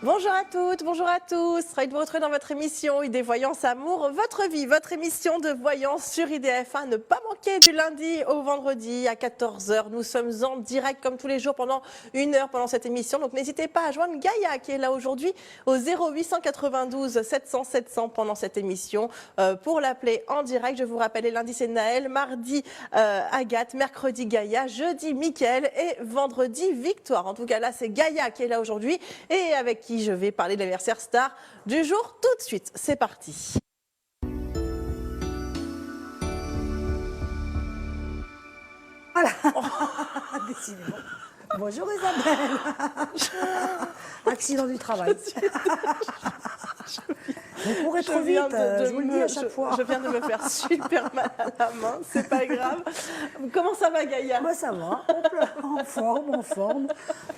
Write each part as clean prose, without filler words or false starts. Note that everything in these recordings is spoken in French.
Bonjour à toutes, bonjour à tous. Ravi de vous retrouver dans votre émission Idée Voyance Amour, votre vie, votre émission de voyance sur IDF1. Ne pas manquer du lundi au vendredi à 14 h. Nous sommes en direct comme tous les jours pendant 1 heure pendant cette émission. Donc n'hésitez pas à joindre Gaïa qui est là aujourd'hui au 0892 700 700 pendant cette émission pour l'appeler en direct. Je vous rappelle, les lundis c'est Naël, mardi Agathe, mercredi Gaïa, jeudi Mickaël et vendredi Victoire. En tout cas là c'est Gaïa qui est là aujourd'hui et avec qui je vais parler de l'anniversaire star du jour tout de suite. C'est parti. Voilà. Décidément. Bonjour Isabelle. Accident du travail. Vous courez trop vite, je vous le dis à chaque fois. Je viens de me faire super mal à la main, c'est pas grave. Comment ça va Gaïa? Moi ça va, en forme,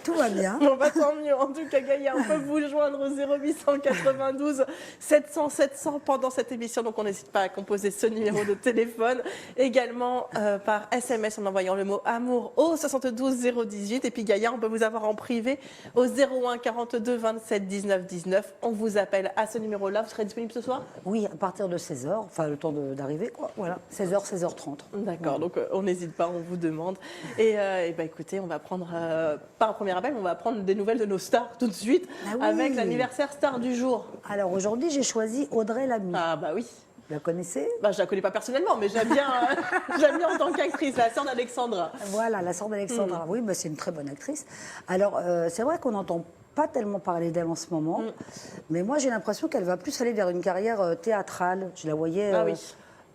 tout va bien. Bon bah tant mieux, en tout cas Gaïa, on peut vous joindre au 0892 700 700 pendant cette émission, donc on n'hésite pas à composer ce numéro de téléphone. Également par SMS en envoyant le mot amour au 72 018. Et puis Gaïa, on peut vous avoir en privé au 01 42 27 19 19. On vous appelle à ce numéro-là. Vous serez disponible ce soir? Oui, à partir de 16 h, enfin le temps d'arriver, quoi. Voilà, 16 h, 16 h 30. D'accord, donc on n'hésite pas, on vous demande. Et bah, écoutez, on va prendre, par un premier appel, on va prendre des nouvelles de nos stars tout de suite, Ah oui. avec l'anniversaire star du jour. Alors aujourd'hui, j'ai choisi Audrey Lamy. Ah bah oui. Vous la connaissez? Bah, je la connais pas personnellement, mais j'aime bien, j'aime bien en tant qu'actrice, la sœur d'Alexandra. Voilà, la sœur d'Alexandra. Oui, bah, c'est une très bonne actrice. Alors, c'est vrai qu'on n'entend pas tellement parler d'elle en ce moment, mais moi j'ai l'impression qu'elle va plus aller vers une carrière théâtrale. Je la voyais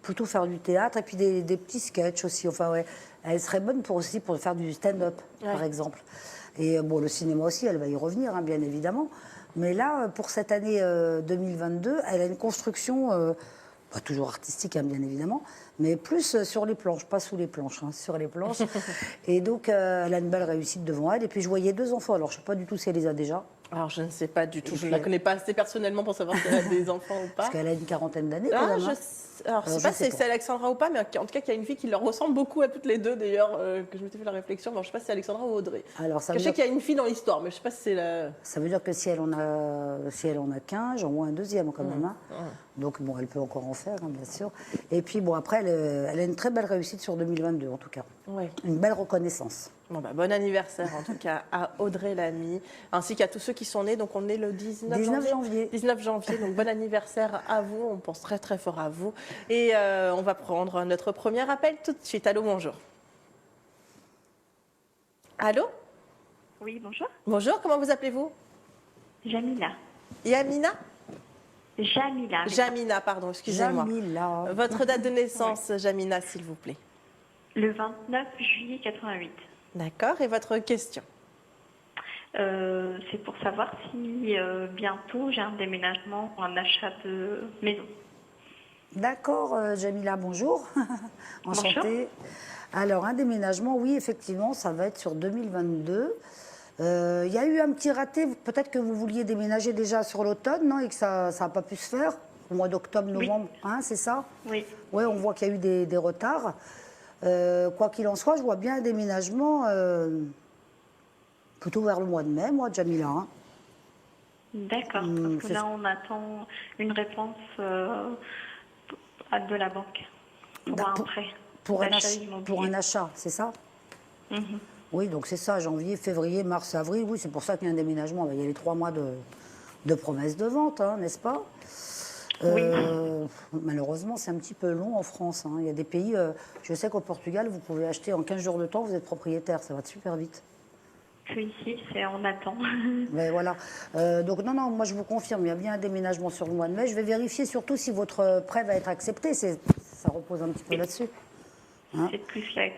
plutôt faire du théâtre et puis des petits sketchs aussi. Enfin, ouais, elle serait bonne aussi pour faire du stand-up, par exemple. Et bon, le cinéma aussi, elle va y revenir, hein, bien évidemment. Mais là, pour cette année 2022, elle a une construction... pas toujours artistique, hein, bien évidemment, mais plus sur les planches, pas sous les planches, hein, sur les planches. Et donc, elle a une belle réussite devant elle. Et puis, je voyais 2 enfants. Alors, je ne sais pas du tout si elle les a déjà. Alors, je ne sais pas du tout. Je ne la connais pas assez personnellement pour savoir si elle a des enfants ou pas. Parce qu'elle a une quarantaine d'années, Ah, quand même. alors, je ne sais pas si c'est Alexandra ou pas, mais en tout cas, qu'il y a une fille qui leur ressemble beaucoup à toutes les deux, d'ailleurs, que je m'étais fait la réflexion. Alors, je ne sais pas si c'est Alexandra ou Audrey. Alors, je sais qu'il y a une fille dans l'histoire, mais je ne sais pas si c'est la... Ça veut dire que si elle en a qu'un, j'en vois un deuxième, quand même. Hein. Donc, bon, elle peut encore en faire, hein, bien sûr. Et puis, bon, après, elle a une très belle réussite sur 2022, en tout cas. Ouais. Une belle reconnaissance. Bon, bah, bon anniversaire, en tout cas, à Audrey Lamy, ainsi qu'à tous ceux qui sont nés. Donc, on est le 19 janvier. 19 janvier, donc bon anniversaire à vous. On pense très, très fort à vous. Et on va prendre notre premier appel tout de suite. Allô, bonjour. Allô? Oui, bonjour. Bonjour, comment vous appelez-vous? Jamila. Yamina? Jamila. Jamina, pardon, excusez-moi. Jamila. Votre date de naissance, Jamina, s'il vous plaît. Le 29 juillet 88. D'accord, et votre question? C'est pour savoir si bientôt j'ai un déménagement ou un achat de maison. D'accord, Jamila, bonjour. Enchantée. Bonjour. Alors, un déménagement, oui, effectivement, ça va être sur 2022. Il y a eu un petit raté, peut-être que vous vouliez déménager déjà sur l'automne, non? Et que ça n'a pas pu se faire au mois d'octobre, novembre, hein, c'est ça? Oui. Oui, on voit qu'il y a eu des retards. Quoi qu'il en soit, je vois bien un déménagement plutôt vers le mois de mai, moi, Jamila. Hein. D'accord, parce que là, on attend une réponse de la banque pour un prêt. Pour un achat, c'est ça? Oui, donc c'est ça, janvier, février, mars, avril. Oui, c'est pour ça qu'il y a un déménagement. Il y a les 3 mois de promesses de vente, hein, n'est-ce pas? Oui. Malheureusement, c'est un petit peu long en France. Hein. Il y a des pays, je sais qu'au Portugal, vous pouvez acheter en 15 jours de temps, vous êtes propriétaire, ça va super vite. Ici, on attend. Mais voilà. Donc non, moi je vous confirme, il y a bien un déménagement sur le mois de mai. Je vais vérifier surtout si votre prêt va être accepté. Ça repose un petit peu là-dessus. Hein? C'est plus la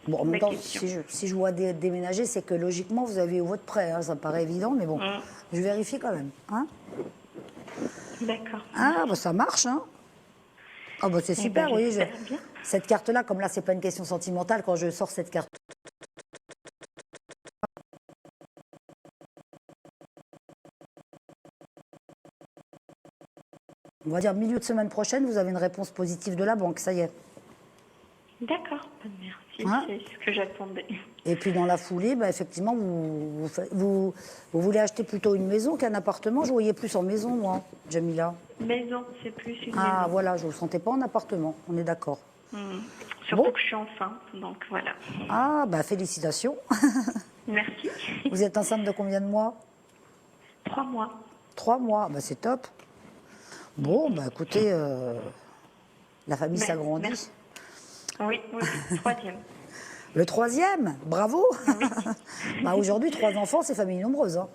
bon, en même temps, question. si je vois déménager, c'est que logiquement vous avez eu votre prêt. Hein, ça me paraît évident, mais bon, je vérifie quand même. Hein? D'accord. Ah, bah ça marche, hein? Ah, bah c'est super, oui. Cette carte-là, comme là, c'est pas une question sentimentale, quand je sors cette carte. On va dire milieu de semaine prochaine, vous avez une réponse positive de la banque, ça y est. D'accord, merci. Hein? c'est ce que j'attendais. Et puis dans la foulée, bah, effectivement, vous voulez acheter plutôt une maison qu'un appartement. Je voyais plus en maison, moi, Jamila. Maison, c'est plus une Ah, maison. voilà, je ne vous sentais pas en appartement, on est d'accord. Surtout Bon. que je suis enceinte, donc voilà. Ah, bah félicitations. Merci. Vous êtes enceinte de combien de mois? 3 mois. 3 mois, bah c'est top. Bon, bah écoutez, la famille s'agrandit. Merci. Oui, oui, 3e. Le 3e, bravo. Bah, aujourd'hui, 3 enfants, c'est famille nombreuse, hein.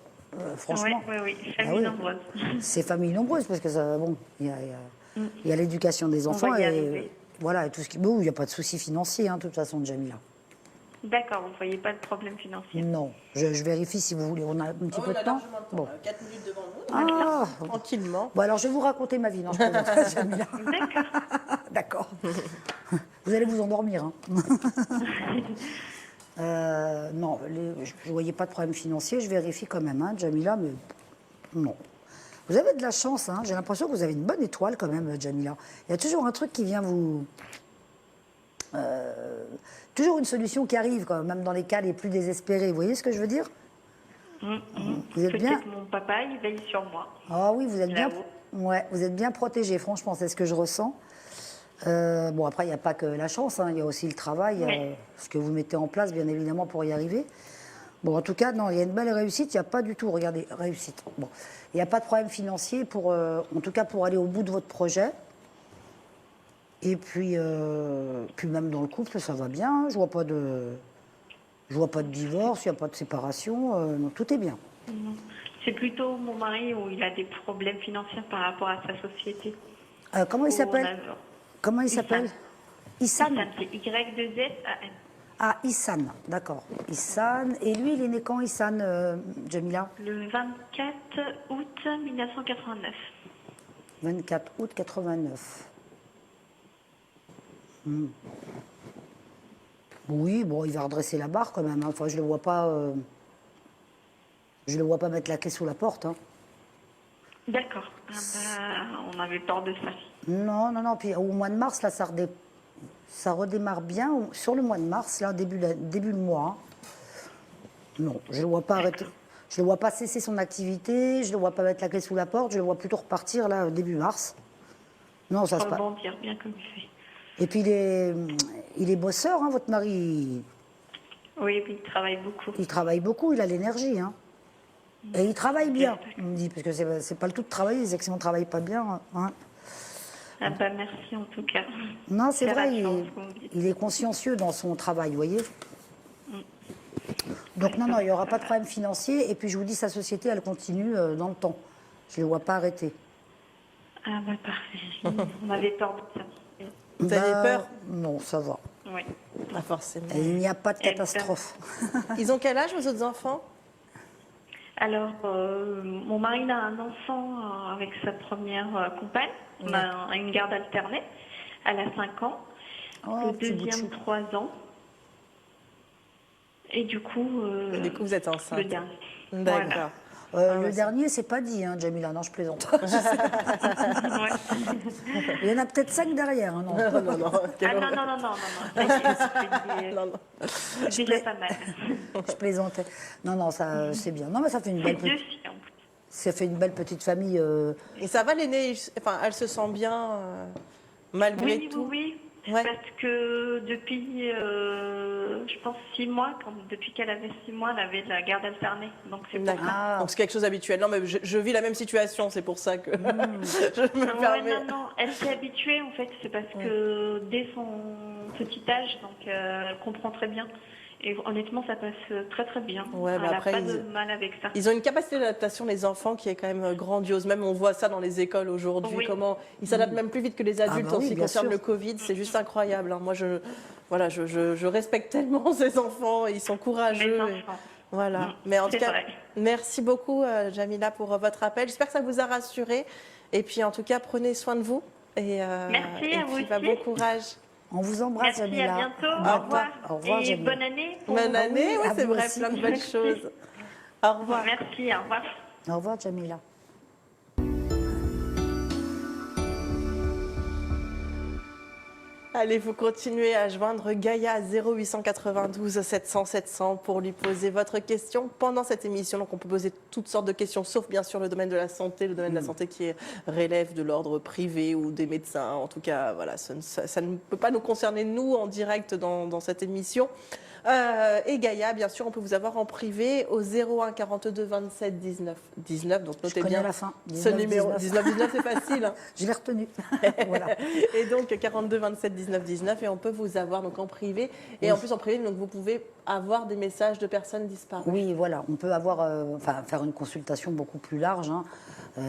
Franchement. Oui, Ah famille oui. nombreuse. C'est famille nombreuse parce que ça, bon, il y a l'éducation des enfants va y et arriver. voilà, et tout ce qui. Bon, il n'y a pas de souci financier, hein, de toute façon, Jamila. D'accord, vous ne voyez pas de problème financier. Non, je vérifie si vous voulez. On a un petit peu de temps. Bon. 4 minutes devant nous. Ah, Tranquillement. bon, alors je vais vous raconter ma vie. Non, je plaisante pas, Jamila. D'accord. D'accord. Vous allez vous endormir. Hein. Non, je ne voyais pas de problème financier. Je vérifie quand même, hein, Jamila, mais non. Vous avez de la chance. Hein. J'ai l'impression que vous avez une bonne étoile quand même, Jamila. Il y a toujours un truc qui vient vous... toujours une solution qui arrive, quand même dans les cas les plus désespérés. Vous voyez ce que je veux dire? Vous êtes bien... Peut-être mon papa, il veille sur moi. Ah oui, vous êtes bien... Là-haut. Ouais, vous êtes bien protégé, franchement, c'est ce que je ressens. Bon, après, il n'y a pas que la chance, hein, il y a aussi le travail, Oui. ce que vous mettez en place, bien évidemment, pour y arriver. Bon, en tout cas, non, il y a une belle réussite, il n'y a pas du tout, regardez, réussite. Bon, il n'y a pas de problème financier, en tout cas, pour aller au bout de votre projet. Et puis même dans le couple, ça va bien, je vois pas de divorce, il n'y a pas de séparation, non, tout est bien. C'est plutôt mon mari où il a des problèmes financiers par rapport à sa société. Comment il Où s'appelle? Comment il s'appelle? Issan. Issan, c'est Y2ZAN. Ah, Issan, d'accord. Issan. Et lui, il est né quand, Issan, Jamila? Le 24 août 1989. 24 août 89. Oui, bon, il va redresser la barre quand même. Hein. Enfin, je le vois pas mettre la clé sous la porte. Hein. D'accord. Ah bah, on avait peur de ça. Non, non, non. Puis au mois de mars, là, ça redémarre bien. Sur le mois de mars, là, début de mois. Hein. Non, je le vois pas arrêter. Je le vois pas cesser son activité. Je le vois pas mettre la clé sous la porte. Je le vois plutôt repartir là début mars. Non, ça se passe. Rebondir bien comme il fait. Et puis il est bosseur, hein, votre mari. Oui, puis il travaille beaucoup. Il travaille beaucoup, il a l'énergie. Hein. Et il travaille bien, on me dit, parce que c'est pas le tout de travailler, c'est que si on ne travaille pas bien. Hein. Ah bah merci en tout cas. Non, c'est vrai, rassurant, ce qu'on dit. il est consciencieux dans son travail, vous voyez. Donc non, il n'y aura pas de problème financier. Et puis je vous dis, sa société, elle continue dans le temps. Je ne les vois pas arrêter. Ah bah parfait. On avait peur de ça. Vous avez peur? Non, ça va. Oui. Pas forcément. Et il n'y a pas de catastrophe. Ils ont quel âge, vos autres enfants? Alors, mon mari a un enfant avec sa première compagne. On a une garde alternée. Elle a 5 ans. Oh, Le petit bout de deuxième, chou. 3 ans. Et du coup, vous êtes enceinte. le dernier. D'accord. Le dernier, c'est pas dit, hein, Jamila, non, je plaisante. Voilà. Il y en a peut-être 5 derrière, hein, non. Non, non, Ah non. Ça y est, non, non. c'est déjà pas mal. Je plaisantais. Non, ça, c'est bien. Non, mais ça fait une belle Deux petite, filles en plus. ça fait une belle petite famille. Et ça va, l'aînée, enfin, elle se sent bien malgré Oui, tout. oui. Ouais. Parce que depuis, je pense 6 mois, depuis qu'elle avait 6 mois, elle avait de la garde alternée. Donc c'est pour D'accord. ça. Ah. Donc c'est quelque chose d'habituel. Non, mais je vis la même situation, c'est pour ça que je me Ouais, permets. non, elle s'est habituée en fait. C'est parce que dès son petit âge, donc elle comprend très bien. Et honnêtement, ça passe très très bien. Ouais, mais elle n'a après, pas de mal avec ça. Ils ont une capacité d'adaptation, les enfants, qui est quand même grandiose. Même on voit ça dans les écoles aujourd'hui, Oui. comment ils s'adaptent même plus vite que les adultes bah en oui, ce qui bien concerne sûr. le Covid. C'est juste incroyable. Hein. Moi, je respecte tellement ces enfants. Ils sont courageux. Les et- enfants. Voilà. Mais en tout C'est cas, vrai. merci beaucoup, Jamila, pour votre appel. J'espère que ça vous a rassuré. Et puis, en tout cas, prenez soin de vous. Et, Merci et à vous puis, aussi. bon courage. On vous embrasse, Merci, Jamila. à bientôt. Au Au revoir. Au revoir, Et Jamila. bonne année. pour Bonne vous. année. oui, Ouais, à c'est vous vrai, aussi. plein de bonnes choses. Au revoir. Merci, au revoir. Au revoir, Jamila. Allez, vous continuez à joindre Gaïa à 0892 700 700 pour lui poser votre question pendant cette émission. Donc, on peut poser toutes sortes de questions, sauf bien sûr le domaine de la santé, le domaine de la santé qui relève de l'ordre privé ou des médecins. En tout cas, voilà, ça ne peut pas nous concerner, nous, en direct dans cette émission. Et Gaïa, bien sûr, on peut vous avoir en privé au 01 42 27 19 19. Donc notez bien la fin. 19, ce numéro. 19 19, c'est facile. Hein. Je l'ai retenu. Voilà. Et donc 42 27 19 19 et on peut vous avoir donc en privé. Et en plus en privé, donc vous pouvez avoir des messages de personnes disparues. Oui, voilà. On peut avoir, faire une consultation beaucoup plus large. Hein.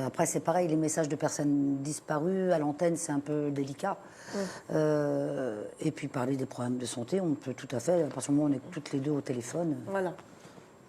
Après, c'est pareil, les messages de personnes disparues à l'antenne, c'est un peu délicat. Et puis parler des problèmes de santé, on peut tout à fait, à partir du moment où on est toutes les deux au téléphone. Voilà.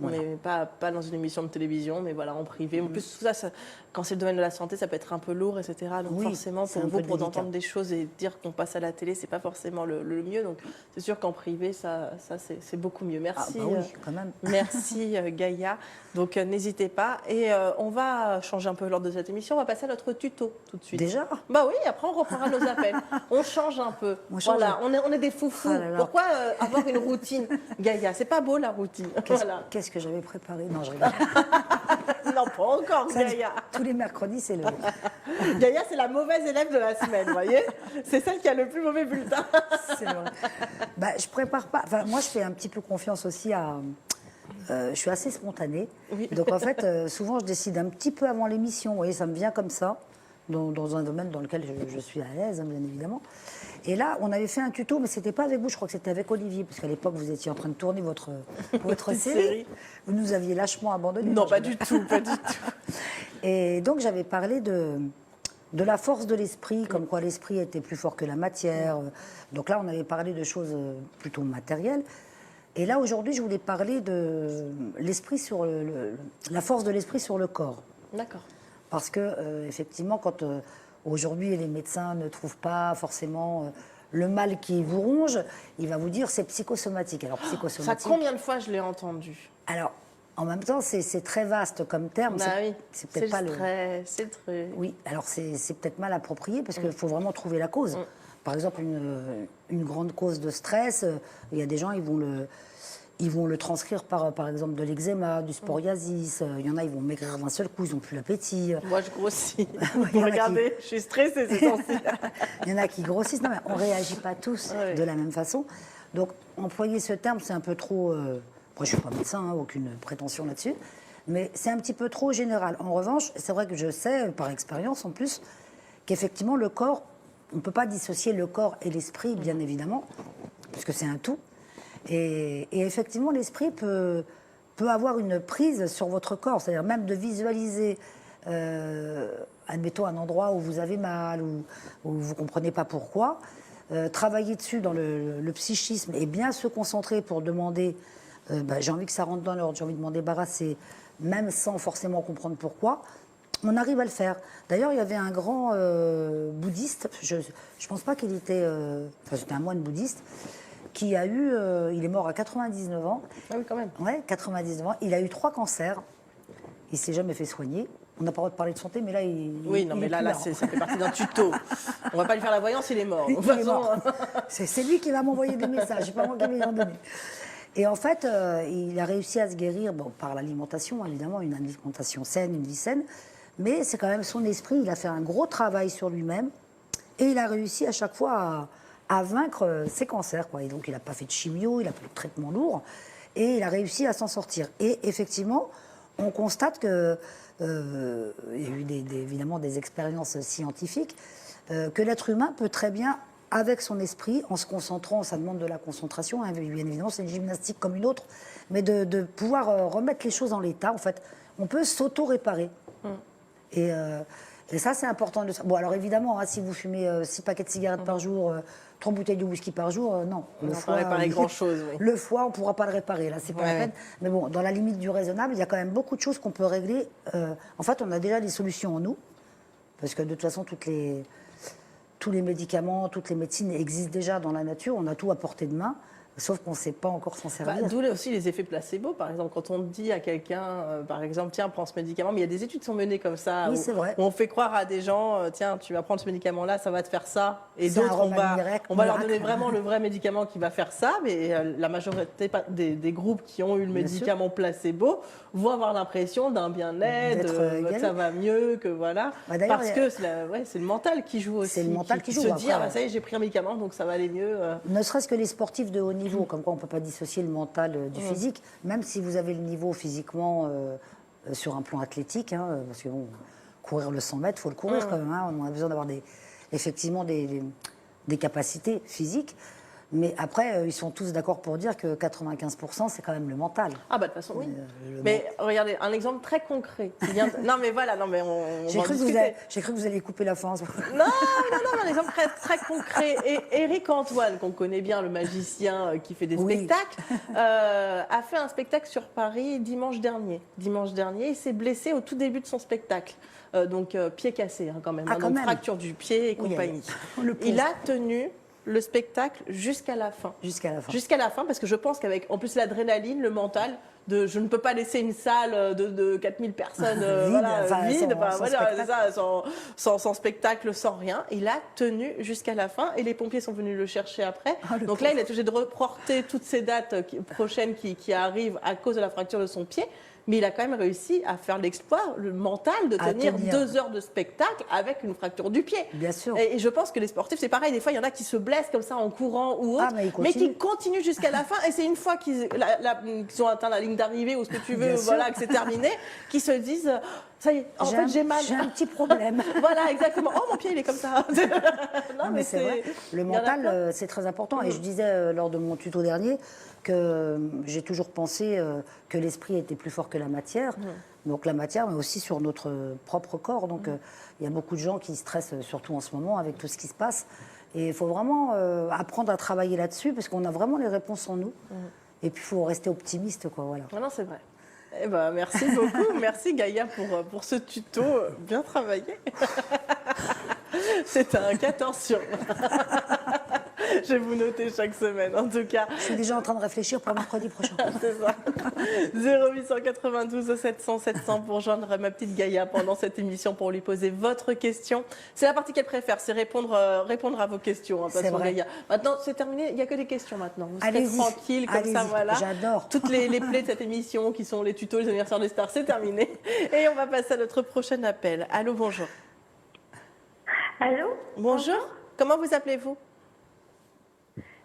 Voilà. Mais pas dans une émission de télévision, mais voilà, en privé. En plus, tout ça, quand c'est le domaine de la santé, ça peut être un peu lourd, etc. Donc oui, forcément, pour vous, pour d'entendre des choses et dire qu'on passe à la télé, c'est pas forcément le mieux. Donc c'est sûr qu'en privé, ça c'est beaucoup mieux. Merci. Ah, bah oui, quand même. Merci Gaïa. Donc n'hésitez pas. Et on va changer un peu l'ordre de cette émission. On va passer à notre tuto tout de suite. Déjà ? Bah oui, après on reprendra nos appels. On change un peu. Voilà, on est des foufous. Ah là là. Pourquoi avoir une routine, Gaïa? C'est pas beau la routine. Voilà. Qu'est-ce que j'avais préparé? Non, je rigole. Non, pas encore, Gaïa. Tous les mercredis, c'est le... Gaïa, c'est la mauvaise élève de la semaine, vous voyez? C'est celle qui a le plus mauvais bulletin. C'est vrai. Bah, je prépare pas... Enfin, moi, je fais un petit peu confiance aussi à... je suis assez spontanée. Oui. Donc, en fait, souvent, je décide un petit peu avant l'émission. Vous voyez, ça me vient comme ça, dans un domaine dans lequel je suis à l'aise, hein, bien évidemment. Et là, on avait fait un tuto, mais c'était pas avec vous, je crois que c'était avec Olivier, parce qu'à l'époque, vous étiez en train de tourner votre série. Vous nous aviez lâchement abandonné. Non, pas du tout, pas du tout. Et donc, j'avais parlé de la force de l'esprit, comme quoi l'esprit était plus fort que la matière. Donc là, on avait parlé de choses plutôt matérielles. Et là, aujourd'hui, je voulais parler de l'esprit sur la force de l'esprit sur le corps. D'accord. Parce que, effectivement, quand aujourd'hui les médecins ne trouvent pas forcément le mal qui vous ronge, il va vous dire c'est psychosomatique. Alors, psychosomatique. Ça, combien de fois je l'ai entendu? Alors, en même temps, c'est très vaste comme terme. Bah oui, c'est peut-être pas c'est le truc. Oui, alors c'est peut-être mal approprié parce qu'il faut vraiment trouver la cause. Par exemple, une grande cause de stress, il y a des gens, ils vont le transcrire par exemple de l'eczéma, du psoriasis. Il y en a, ils vont maigrir d'un seul coup, ils n'ont plus l'appétit. Moi, je grossis. Regardez, je suis stressée ces temps-ci. Il y en a qui grossissent. Non, mais on ne réagit pas tous de la même façon. Donc, employer ce terme, c'est un peu trop... Moi, je ne suis pas médecin, hein, aucune prétention là-dessus. Mais c'est un petit peu trop général. En revanche, c'est vrai que je sais, par expérience en plus, qu'effectivement, le corps, on ne peut pas dissocier le corps et l'esprit, bien évidemment, parce que c'est un tout. Et effectivement, l'esprit peut avoir une prise sur votre corps, c'est-à-dire même de visualiser, admettons, un endroit où vous avez mal, où vous ne comprenez pas pourquoi, travailler dessus dans le psychisme et bien se concentrer pour demander, j'ai envie que ça rentre dans l'ordre, j'ai envie de m'en débarrasser, même sans forcément comprendre pourquoi, on arrive à le faire. D'ailleurs, il y avait un grand bouddhiste, je ne pense pas qu'il était... c'était un moine bouddhiste, qui a eu, il est mort à 99 ans. Ah oui, quand même. Ouais, 99 ans. Il a eu 3 cancers. Il ne s'est jamais fait soigner. On n'a pas le droit de parler de santé, mais là, ça fait partie d'un tuto. On ne va pas lui faire la voyance, il est mort. Il est mort. C'est lui qui va m'envoyer des messages, c'est pas moi qui vais lui en donner. Et en fait, il a réussi à se guérir par l'alimentation, évidemment, une alimentation saine, une vie saine. Mais c'est quand même son esprit. Il a fait un gros travail sur lui-même. Et il a réussi à chaque fois à vaincre ses cancers, quoi. Et donc, il n'a pas fait de chimio, il n'a pas fait de traitement lourd, et il a réussi à s'en sortir. Et effectivement, on constate que, il y a eu évidemment des expériences scientifiques, que l'être humain peut très bien, avec son esprit, en se concentrant, ça demande de la concentration, hein, bien évidemment, c'est une gymnastique comme une autre, mais de pouvoir remettre les choses en l'état, en fait, on peut s'auto-réparer. Et ça, c'est important de savoir. Bon, alors évidemment, hein, si vous fumez 6 paquets de cigarettes par jour, 3 bouteilles de whisky par jour, non. On ne peut pas réparer grand-chose. Oui. Le foie, on ne pourra pas le réparer, là, c'est pas la peine. Mais bon, dans la limite du raisonnable, il y a quand même beaucoup de choses qu'on peut régler. En fait, on a déjà des solutions en nous, parce que de toute façon, tous les médicaments, toutes les médecines existent déjà dans la nature, on a tout à portée de main. Sauf qu'on ne sait pas encore s'en servir. D'où aussi les effets placebo, par exemple. Quand on dit à quelqu'un, par exemple, tiens, prends ce médicament, mais il y a des études qui sont menées comme ça, Oui, c'est vrai. où on fait croire à des gens, tiens, tu vas prendre ce médicament-là, ça va te faire ça. Et C'est un d'autres, on remède va leur donner vraiment le vrai médicament qui va faire ça, mais la majorité des groupes qui ont eu le médicament placebo vont avoir l'impression d'un bien-être, que ça va mieux, que voilà. Parce que c'est le mental qui joue aussi. C'est le mental qui joue. Se dit, ça y est, j'ai pris un médicament, donc ça va aller mieux. Ne serait-ce que les sportifs de haut niveau, comme quoi on ne peut pas dissocier le mental du physique, même si vous avez le niveau physiquement sur un plan athlétique, hein, parce que bon, courir le 100 mètres, il faut le courir quand même, hein, on a besoin d'avoir effectivement des capacités physiques. Mais après, ils sont tous d'accord pour dire que 95%, c'est quand même le mental. Ah bah de toute façon, oui. Mais regardez, un exemple très concret. Non mais voilà, non mais J'ai cru que vous alliez couper la fin. Non, un exemple très concret. Et Éric Antoine, qu'on connaît bien, le magicien qui fait des spectacles, a fait un spectacle sur Paris dimanche dernier. Dimanche dernier, il s'est blessé au tout début de son spectacle. Donc pied cassé quand même, donc fracture du pied et compagnie. Il a tenu le spectacle jusqu'à la fin. Jusqu'à la fin. Jusqu'à la fin, parce que je pense qu'avec en plus l'adrénaline, le mental, je ne peux pas laisser une salle de 4000 personnes vide, sans spectacle, sans rien. Il a tenu jusqu'à la fin et les pompiers sont venus le chercher après. Donc là, il est obligé de reporter toutes ces dates prochaines qui arrivent à cause de la fracture de son pied. Mais il a quand même réussi à faire l'exploit, le mental, de tenir 2 heures de spectacle avec une fracture du pied. Bien sûr. Et je pense que les sportifs, c'est pareil. Des fois, il y en a qui se blessent comme ça en courant ou autre, mais qui continuent jusqu'à la fin. Et c'est une fois qu'ils ont atteint la ligne d'arrivée ou ce que tu veux, voilà, que c'est terminé, qu'ils se disent, ça y est, en fait, j'ai mal. J'ai un petit problème. Voilà, exactement. Oh, mon pied, il est comme ça. Non, mais c'est vrai. Le mental, c'est très important. Et je disais lors de mon tuto dernier que j'ai toujours pensé que l'esprit était plus fort que la matière. Donc la matière, mais aussi sur notre propre corps. Donc il y a beaucoup de gens qui stressent, surtout en ce moment, avec tout ce qui se passe. Et il faut vraiment apprendre à travailler là-dessus, parce qu'on a vraiment les réponses en nous. Et puis il faut rester optimiste, quoi. Voilà. Non, c'est vrai. Eh ben, merci beaucoup. Merci Gaïa pour ce tuto bien travaillé. C'est un 14 sur 20. Je vais vous noter chaque semaine, en tout cas. Je suis déjà en train de réfléchir pour mercredi prochain. C'est ça. 0892 700 700 pour joindre ma petite Gaïa pendant cette émission pour lui poser votre question. C'est la partie qu'elle préfère, c'est répondre à vos questions. C'est vrai. Gaïa. Maintenant, c'est terminé. Il n'y a que des questions maintenant. Vous serez Allez-y. tranquille comme ça, voilà. J'adore. Toutes les plaies de cette émission qui sont les tutos, les anniversaires des stars, c'est terminé. Et on va passer à notre prochain appel. Allô, bonjour. Allô? Bonjour. Comment vous appelez-vous?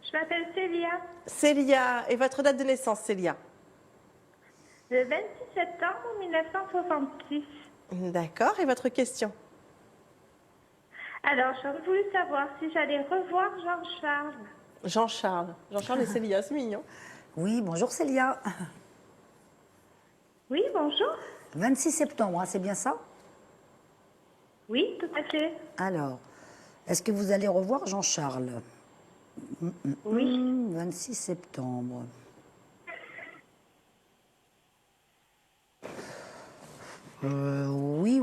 Je m'appelle Célia. Célia. Et votre date de naissance, Célia? Le 26 septembre 1966. D'accord. Et votre question? Alors, j'aurais voulu savoir si j'allais revoir Jean-Charles. Jean-Charles. Jean-Charles et Célia, c'est mignon. Oui, bonjour Célia. Oui, bonjour. 26 septembre, hein, c'est bien ça? Oui, tout à fait. Alors, est-ce que vous allez revoir Jean-Charles? Oui. 26 septembre. Oui.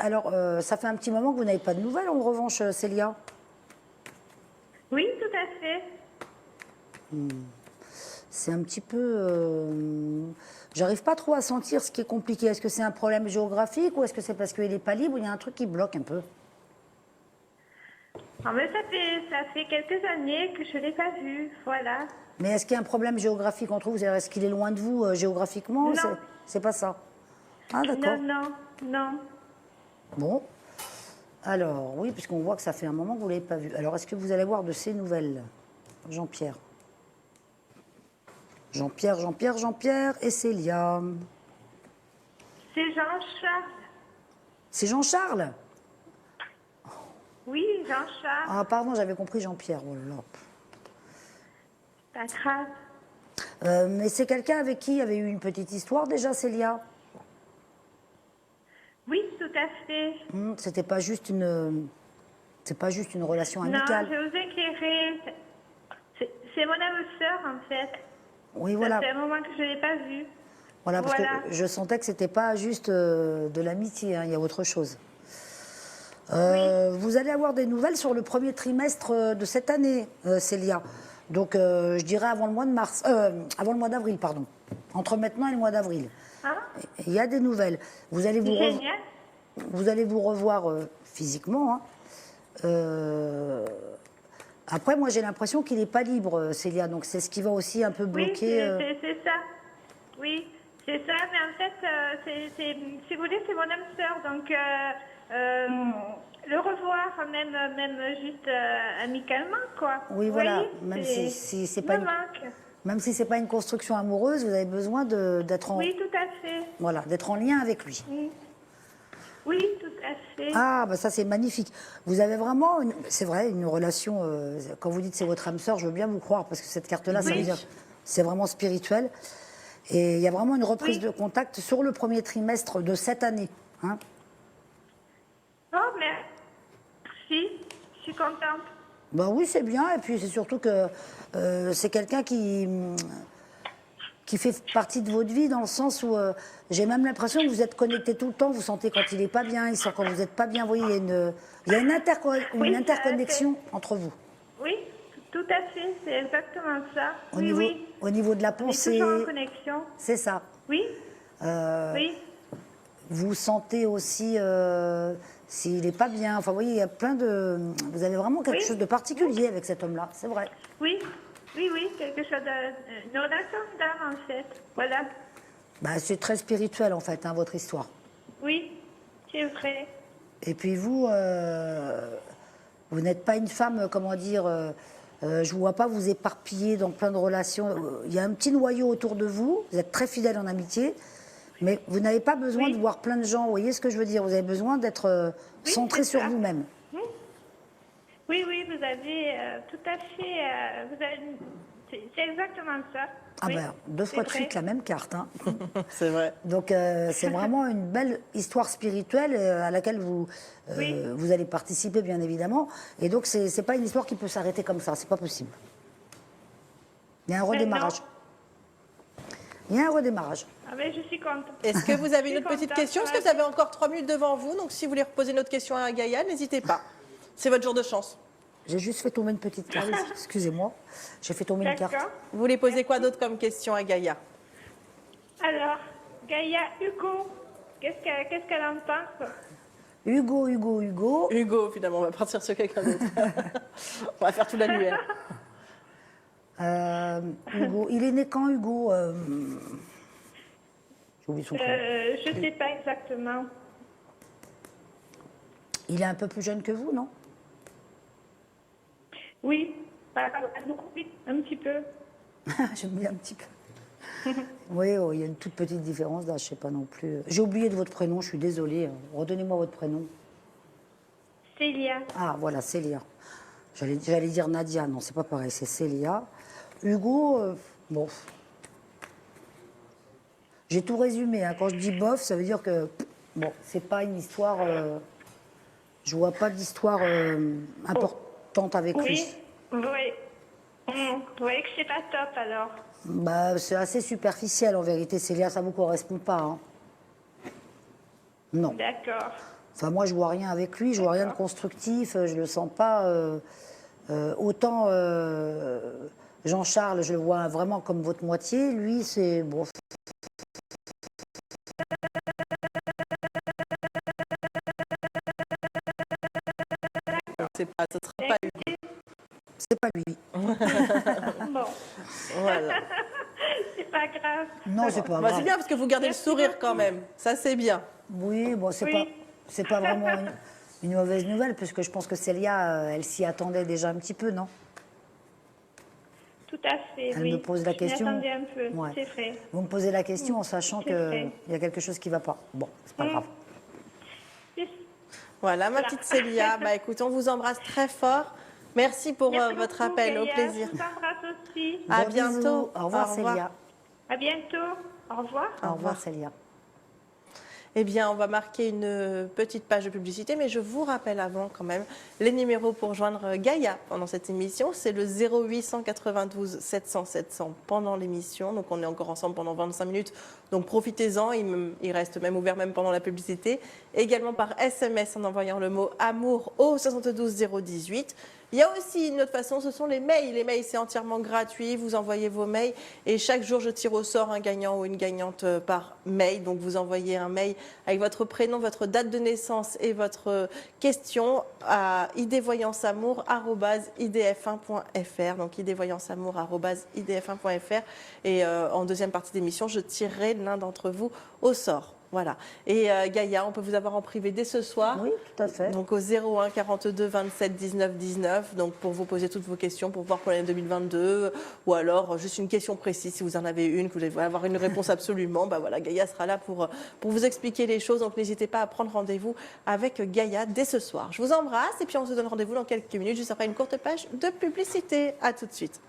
Alors, ça fait un petit moment que vous n'avez pas de nouvelles, en revanche, Célia? Oui, tout à fait. C'est un petit peu... J'arrive pas trop à sentir ce qui est compliqué. Est-ce que c'est un problème géographique ou est-ce que c'est parce qu'il n'est pas libre ou il y a un truc qui bloque un peu? Ah, mais ça fait quelques années que je ne l'ai pas vu, voilà. Mais est-ce qu'il y a un problème géographique entre vous? Est-ce qu'il est loin de vous géographiquement? Non. C'est pas ça. Ah, d'accord. Non. Bon. Alors, oui, puisqu'on voit que ça fait un moment que vous ne l'avez pas vu. Alors, est-ce que vous allez voir de ces nouvelles? Jean-Pierre et Célia. C'est Jean-Charles. C'est Jean-Charles? Oui, Jean-Charles. Ah, pardon, j'avais compris Jean-Pierre. Oh là là. Pas grave. Mais c'est quelqu'un avec qui il y avait eu une petite histoire déjà, Célia? Oui, tout à fait. C'était pas juste une... C'est pas juste une relation amicale. Non, je vous éclairer. C'est mon âme sœur, en fait. Oui, voilà. Ça fait un moment que je ne l'ai pas vue. Voilà, parce que je sentais que c'était pas juste de l'amitié, hein, il y a autre chose. Oui. Vous allez avoir des nouvelles sur le premier trimestre de cette année, Célia. Donc, je dirais avant le mois de mars, avant le mois d'avril, pardon. Entre maintenant et le mois d'avril. Ah, Il y a des nouvelles. Vous allez génial. vous allez vous revoir physiquement. Hein. Après, moi, j'ai l'impression qu'il n'est pas libre, Célia. Donc, c'est ce qui va aussi un peu Oui, bloquer. c'est ça. Oui, c'est ça. Mais en fait, si vous voulez, c'est mon âme sœur. Donc, le revoir, même juste amicalement, quoi. Oui, Vous voilà. voyez, Même si c'est me pas manque. même si c'est pas une construction amoureuse, vous avez besoin d'être en Oui, tout à fait. voilà, d'être en lien avec lui. Oui, oui, tout à fait. Ah, bah ça c'est magnifique. Vous avez vraiment, c'est vrai, une relation. Quand vous dites c'est votre âme sœur, je veux bien vous croire parce que cette carte-là, ça Oui. veut dire c'est vraiment spirituel. Et il y a vraiment une reprise Oui. de contact sur le premier trimestre de cette année. Hein. Oh, merci. Je suis contente. Ben oui, c'est bien. Et puis c'est surtout que c'est quelqu'un qui fait partie de votre vie dans le sens où j'ai même l'impression que vous êtes connectés tout le temps. Vous sentez quand il n'est pas bien, il sent quand vous n'êtes pas bien. Vous voyez, il y a une Oui, interconnexion entre vous. Oui, tout à fait. C'est exactement ça. Oui, oui. Au niveau de la On est pensée, toujours en connexion. c'est ça. Oui, Euh, oui. Vous sentez aussi s'il n'est pas bien. Enfin, vous voyez, il y a plein de. Vous avez vraiment quelque Oui. chose de particulier avec cet homme-là, c'est vrai. Oui, oui, oui, quelque chose une relation d'âme en fait. Voilà. Bah, c'est très spirituel en fait, hein, votre histoire. Oui, c'est vrai. Et puis vous, vous n'êtes pas une femme, comment dire, je ne vois pas vous éparpiller dans plein de relations. Il y a un petit noyau autour de vous, vous êtes très fidèle en amitié, mais vous n'avez pas besoin Oui. de voir plein de gens. Vous voyez ce que je veux dire? Vous avez besoin d'être Oui, centré c'est sur ça. vous-même. Oui, oui, vous avez tout à fait. C'est exactement ça. Ah Oui, ben, deux fois de c'est suite vrai. la même carte. Hein. C'est vrai. Donc c'est vraiment une belle histoire spirituelle à laquelle Oui. vous allez participer bien évidemment. Et donc c'est pas une histoire qui peut s'arrêter comme ça, c'est pas possible. Il y a un redémarrage. Il y a un redémarrage. Ah ben, je suis contente. Est-ce que vous avez une Je autre suis petite contente, question? Parce ça que va vous avez encore 3 minutes devant vous. Donc, si vous voulez reposer une autre question à Gaïa, n'hésitez pas. C'est votre jour de chance. J'ai juste fait tomber une petite carte. Excusez-moi. J'ai fait tomber une carte. D'accord. Vous voulez poser quoi d'autre comme question à Gaïa? Alors, Gaïa, Hugo, qu'est-ce qu'elle en pense? Hugo, Hugo, Hugo. Hugo, finalement, on va partir sur quelqu'un d'autre. On va faire tout l'annuaire. Hugo. Il est né quand, Hugo J'ai oublié son prénom. Je ne sais pas exactement. Il est un peu plus jeune que vous, non? Oui, oui, un petit peu. J'aime bien un petit peu. Oui, oh, il y a une toute petite différence d'âge, je sais pas non plus. J'ai oublié de votre prénom, je suis désolée. Redonnez-moi votre prénom. Célia. Ah, voilà, Célia. J'allais dire Nadia, non, c'est pas pareil, c'est Célia. Hugo, bon. J'ai tout résumé. Hein. Quand je dis bof, ça veut dire que, bon, c'est pas une histoire. Je vois pas d'histoire importante avec lui. Oui, oui. Vous voyez que c'est pas top alors. Bah, c'est assez superficiel en vérité, Célia, ça vous correspond pas. Hein. Non. D'accord. Enfin, moi, je vois rien avec lui, je vois rien de constructif, je le sens pas. Autant Jean-Charles, je le vois vraiment comme votre moitié, lui, c'est bon. Ce sera pas Hugo. C'est pas lui. Bon, Voilà. c'est pas grave. Non, c'est pas Bah, grave. c'est bien parce que vous gardez le sourire quand même. Ça, c'est bien. Oui, bon, Oui. c'est pas vraiment une mauvaise nouvelle, puisque je pense que Célia, elle s'y attendait déjà un petit peu, non? Tout à fait, Elle oui. me pose la question. Je m'y attendais un peu, Ouais. c'est vrai. Vous me posez la question en sachant C'est qu'il vrai. y a quelque chose qui va pas. Bon, c'est pas grave. C'est- Voilà, ma Voilà. petite Célia. Bah, écoute, on vous embrasse très fort. Merci pour Merci votre beaucoup, appel. Au Gaïa. plaisir. Je vous embrasse aussi. À Gros bientôt. bisous. Au revoir, Au revoir. Célia. À bientôt. Au revoir. Au revoir, Célia. Eh bien, on va marquer une petite page de publicité, mais je vous rappelle avant quand même les numéros pour joindre Gaïa pendant cette émission. C'est le 0892 700 700 pendant l'émission. Donc, on est encore ensemble pendant 25 minutes. Donc, profitez-en. Il reste même ouvert même pendant la publicité. Également par SMS en envoyant le mot amour au 72 018. Il y a aussi une autre façon, ce sont les mails. Les mails, c'est entièrement gratuit. Vous envoyez vos mails et chaque jour, je tire au sort un gagnant ou une gagnante par mail. Donc, vous envoyez un mail avec votre prénom, votre date de naissance et votre question à idvoyanceamour@idf1.fr. Donc, idvoyanceamour@idf1.fr. Et en deuxième partie d'émission, je tirerai l'un d'entre vous au sort. Voilà. Et Gaïa, on peut vous avoir en privé dès ce soir. Oui, tout à fait. Donc au 01 42 27 19 19. Donc pour vous poser toutes vos questions, pour voir pour l'année 2022, ou alors juste une question précise si vous en avez une, que vous voulez avoir une réponse absolument. Bah voilà, Gaïa sera là pour vous expliquer les choses. Donc n'hésitez pas à prendre rendez-vous avec Gaïa dès ce soir. Je vous embrasse et puis on se donne rendez-vous dans quelques minutes juste après une courte page de publicité. À tout de suite.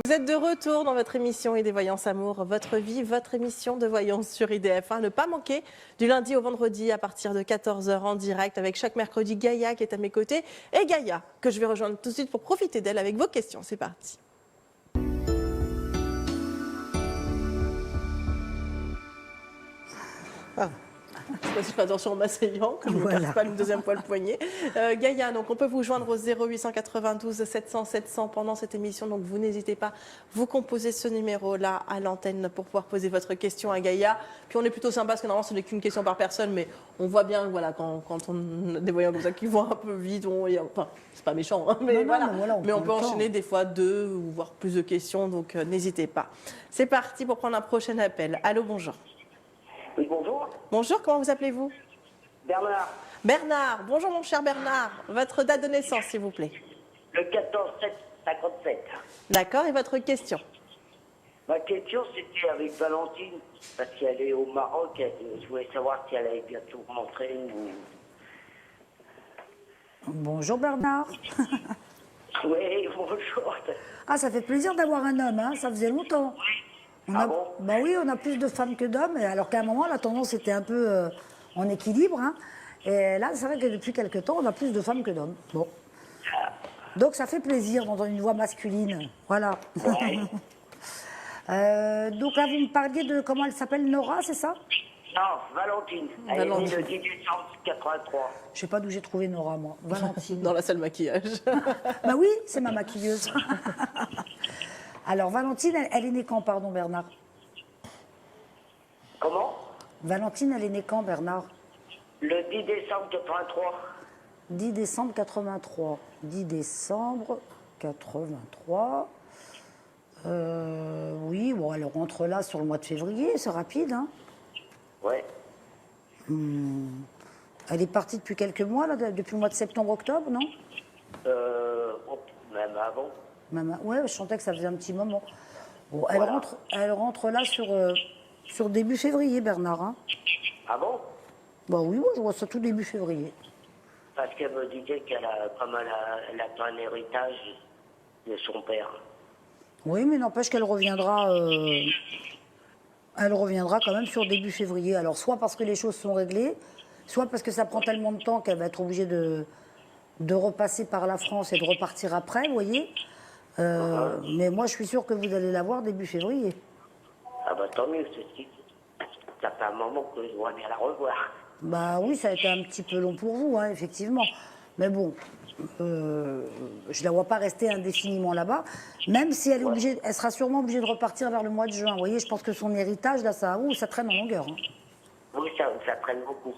Vous êtes de retour dans votre émission et des Voyances Amour, votre vie, votre émission de voyance sur IDF1. Ne pas manquer du lundi au vendredi à partir de 14h en direct avec chaque mercredi Gaïa qui est à mes côtés et Gaïa que je vais rejoindre tout de suite pour profiter d'elle avec vos questions. C'est parti. Ah. Je fais attention en m'asseyant, que je ne me casse pas une deuxième fois le poignet. Gaïa, donc on peut vous joindre au 0892 700 700 pendant cette émission, donc vous n'hésitez pas, vous composez ce numéro-là à l'antenne pour pouvoir poser votre question à Gaïa. Puis on est plutôt sympa parce que normalement ce n'est qu'une question par personne, mais on voit bien voilà, quand on a des voyants comme ça qui vont un peu vite, enfin c'est pas méchant, hein, mais, mais on peut enchaîner des fois 2 ou voire plus de questions, donc n'hésitez pas. C'est parti pour prendre un prochain appel. Allô, bonjour. Oui, bonjour. Bonjour, comment vous appelez-vous? Bernard. Bernard, bonjour mon cher Bernard. Votre date de naissance, s'il vous plaît. Le 14-7-57. D'accord, et votre question? Ma question, c'était avec Valentine, parce qu'elle est au Maroc. Je voulais savoir si elle allait bientôt rentrer ou... Bonjour Bernard. Oui, bonjour. Ah, ça fait plaisir d'avoir un homme, hein, ça faisait longtemps. Bon bah oui, on a plus de femmes que d'hommes, alors qu'à un moment, la tendance était un peu en équilibre. Hein, et là, c'est vrai que depuis quelques temps, on a plus de femmes que d'hommes. Bon. Donc, ça fait plaisir d'entendre une voix masculine. Voilà. Ouais. Donc là, vous me parliez de comment elle s'appelle, Nora, c'est ça? Non, Valentine. Elle est née le 10 décembre 83. Je sais pas d'où j'ai trouvé Nora, moi. Valentine. Dans la salle maquillage. Bah oui, c'est ma maquilleuse. Alors, Valentine, elle est née quand, pardon, Bernard? Comment? Valentine, elle est née quand, Bernard? Le 10 décembre 83. 10 décembre 83. 10 décembre 83. Oui, bon, elle rentre là sur le mois de février, c'est rapide, hein? Ouais. Elle est partie depuis quelques mois, là, depuis le mois de septembre-octobre, non? Même avant. Ouais, je sentais que ça faisait un petit moment. Bon, elle rentre là sur début février, Bernard. Hein. Ah bon? Bah oui, moi je vois ça tout début février. Parce qu'elle me disait qu'elle a, comme elle attend un héritage de son père. Oui, mais n'empêche qu'elle reviendra. Elle reviendra quand même sur début février. Alors, soit parce que les choses sont réglées, soit parce que ça prend tellement de temps qu'elle va être obligée de repasser par la France et de repartir après, vous voyez. Mais moi, je suis sûre que vous allez la voir début février. Ah bah tant mieux, ceci. Ça fait un moment que je vois bien la revoir. Bah oui, ça a été un petit peu long pour vous, hein, effectivement. Mais bon, je la vois pas rester indéfiniment là-bas, même si elle est obligée, elle sera sûrement obligée de repartir vers le mois de juin. Vous voyez, je pense que son héritage, là, ça traîne en longueur. Hein. Oui, ça traîne beaucoup.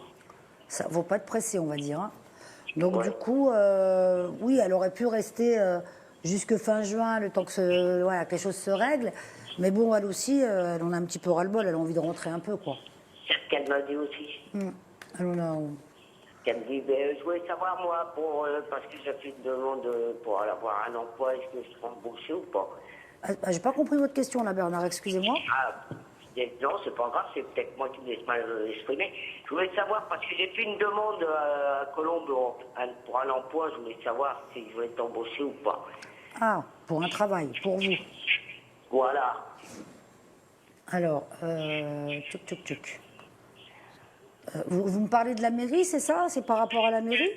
Ça ne vaut pas de presser, on va dire. Hein. Donc du coup, oui, elle aurait pu rester jusque fin juin, le temps que les choses se règlent. Mais bon, elle aussi, elle en a un petit peu ras-le-bol, elle a envie de rentrer un peu, quoi. C'est ce qu'elle m'a dit aussi. Elle en a... Elle me dit, je voulais savoir, moi, parce que j'ai fait une demande pour avoir un emploi, est-ce que je serai embauché ou pas? J'ai pas compris votre question, là, Bernard, excusez-moi. Ah, non, c'est pas grave, c'est peut-être moi qui me laisse mal exprimer. Je voulais savoir, parce que j'ai fait une demande à Colombe pour un emploi, je voulais savoir si je voulais être embauché ou pas. Ah, pour un travail, pour vous. Voilà. Alors, vous me parlez de la mairie, c'est ça? C'est par rapport à la mairie?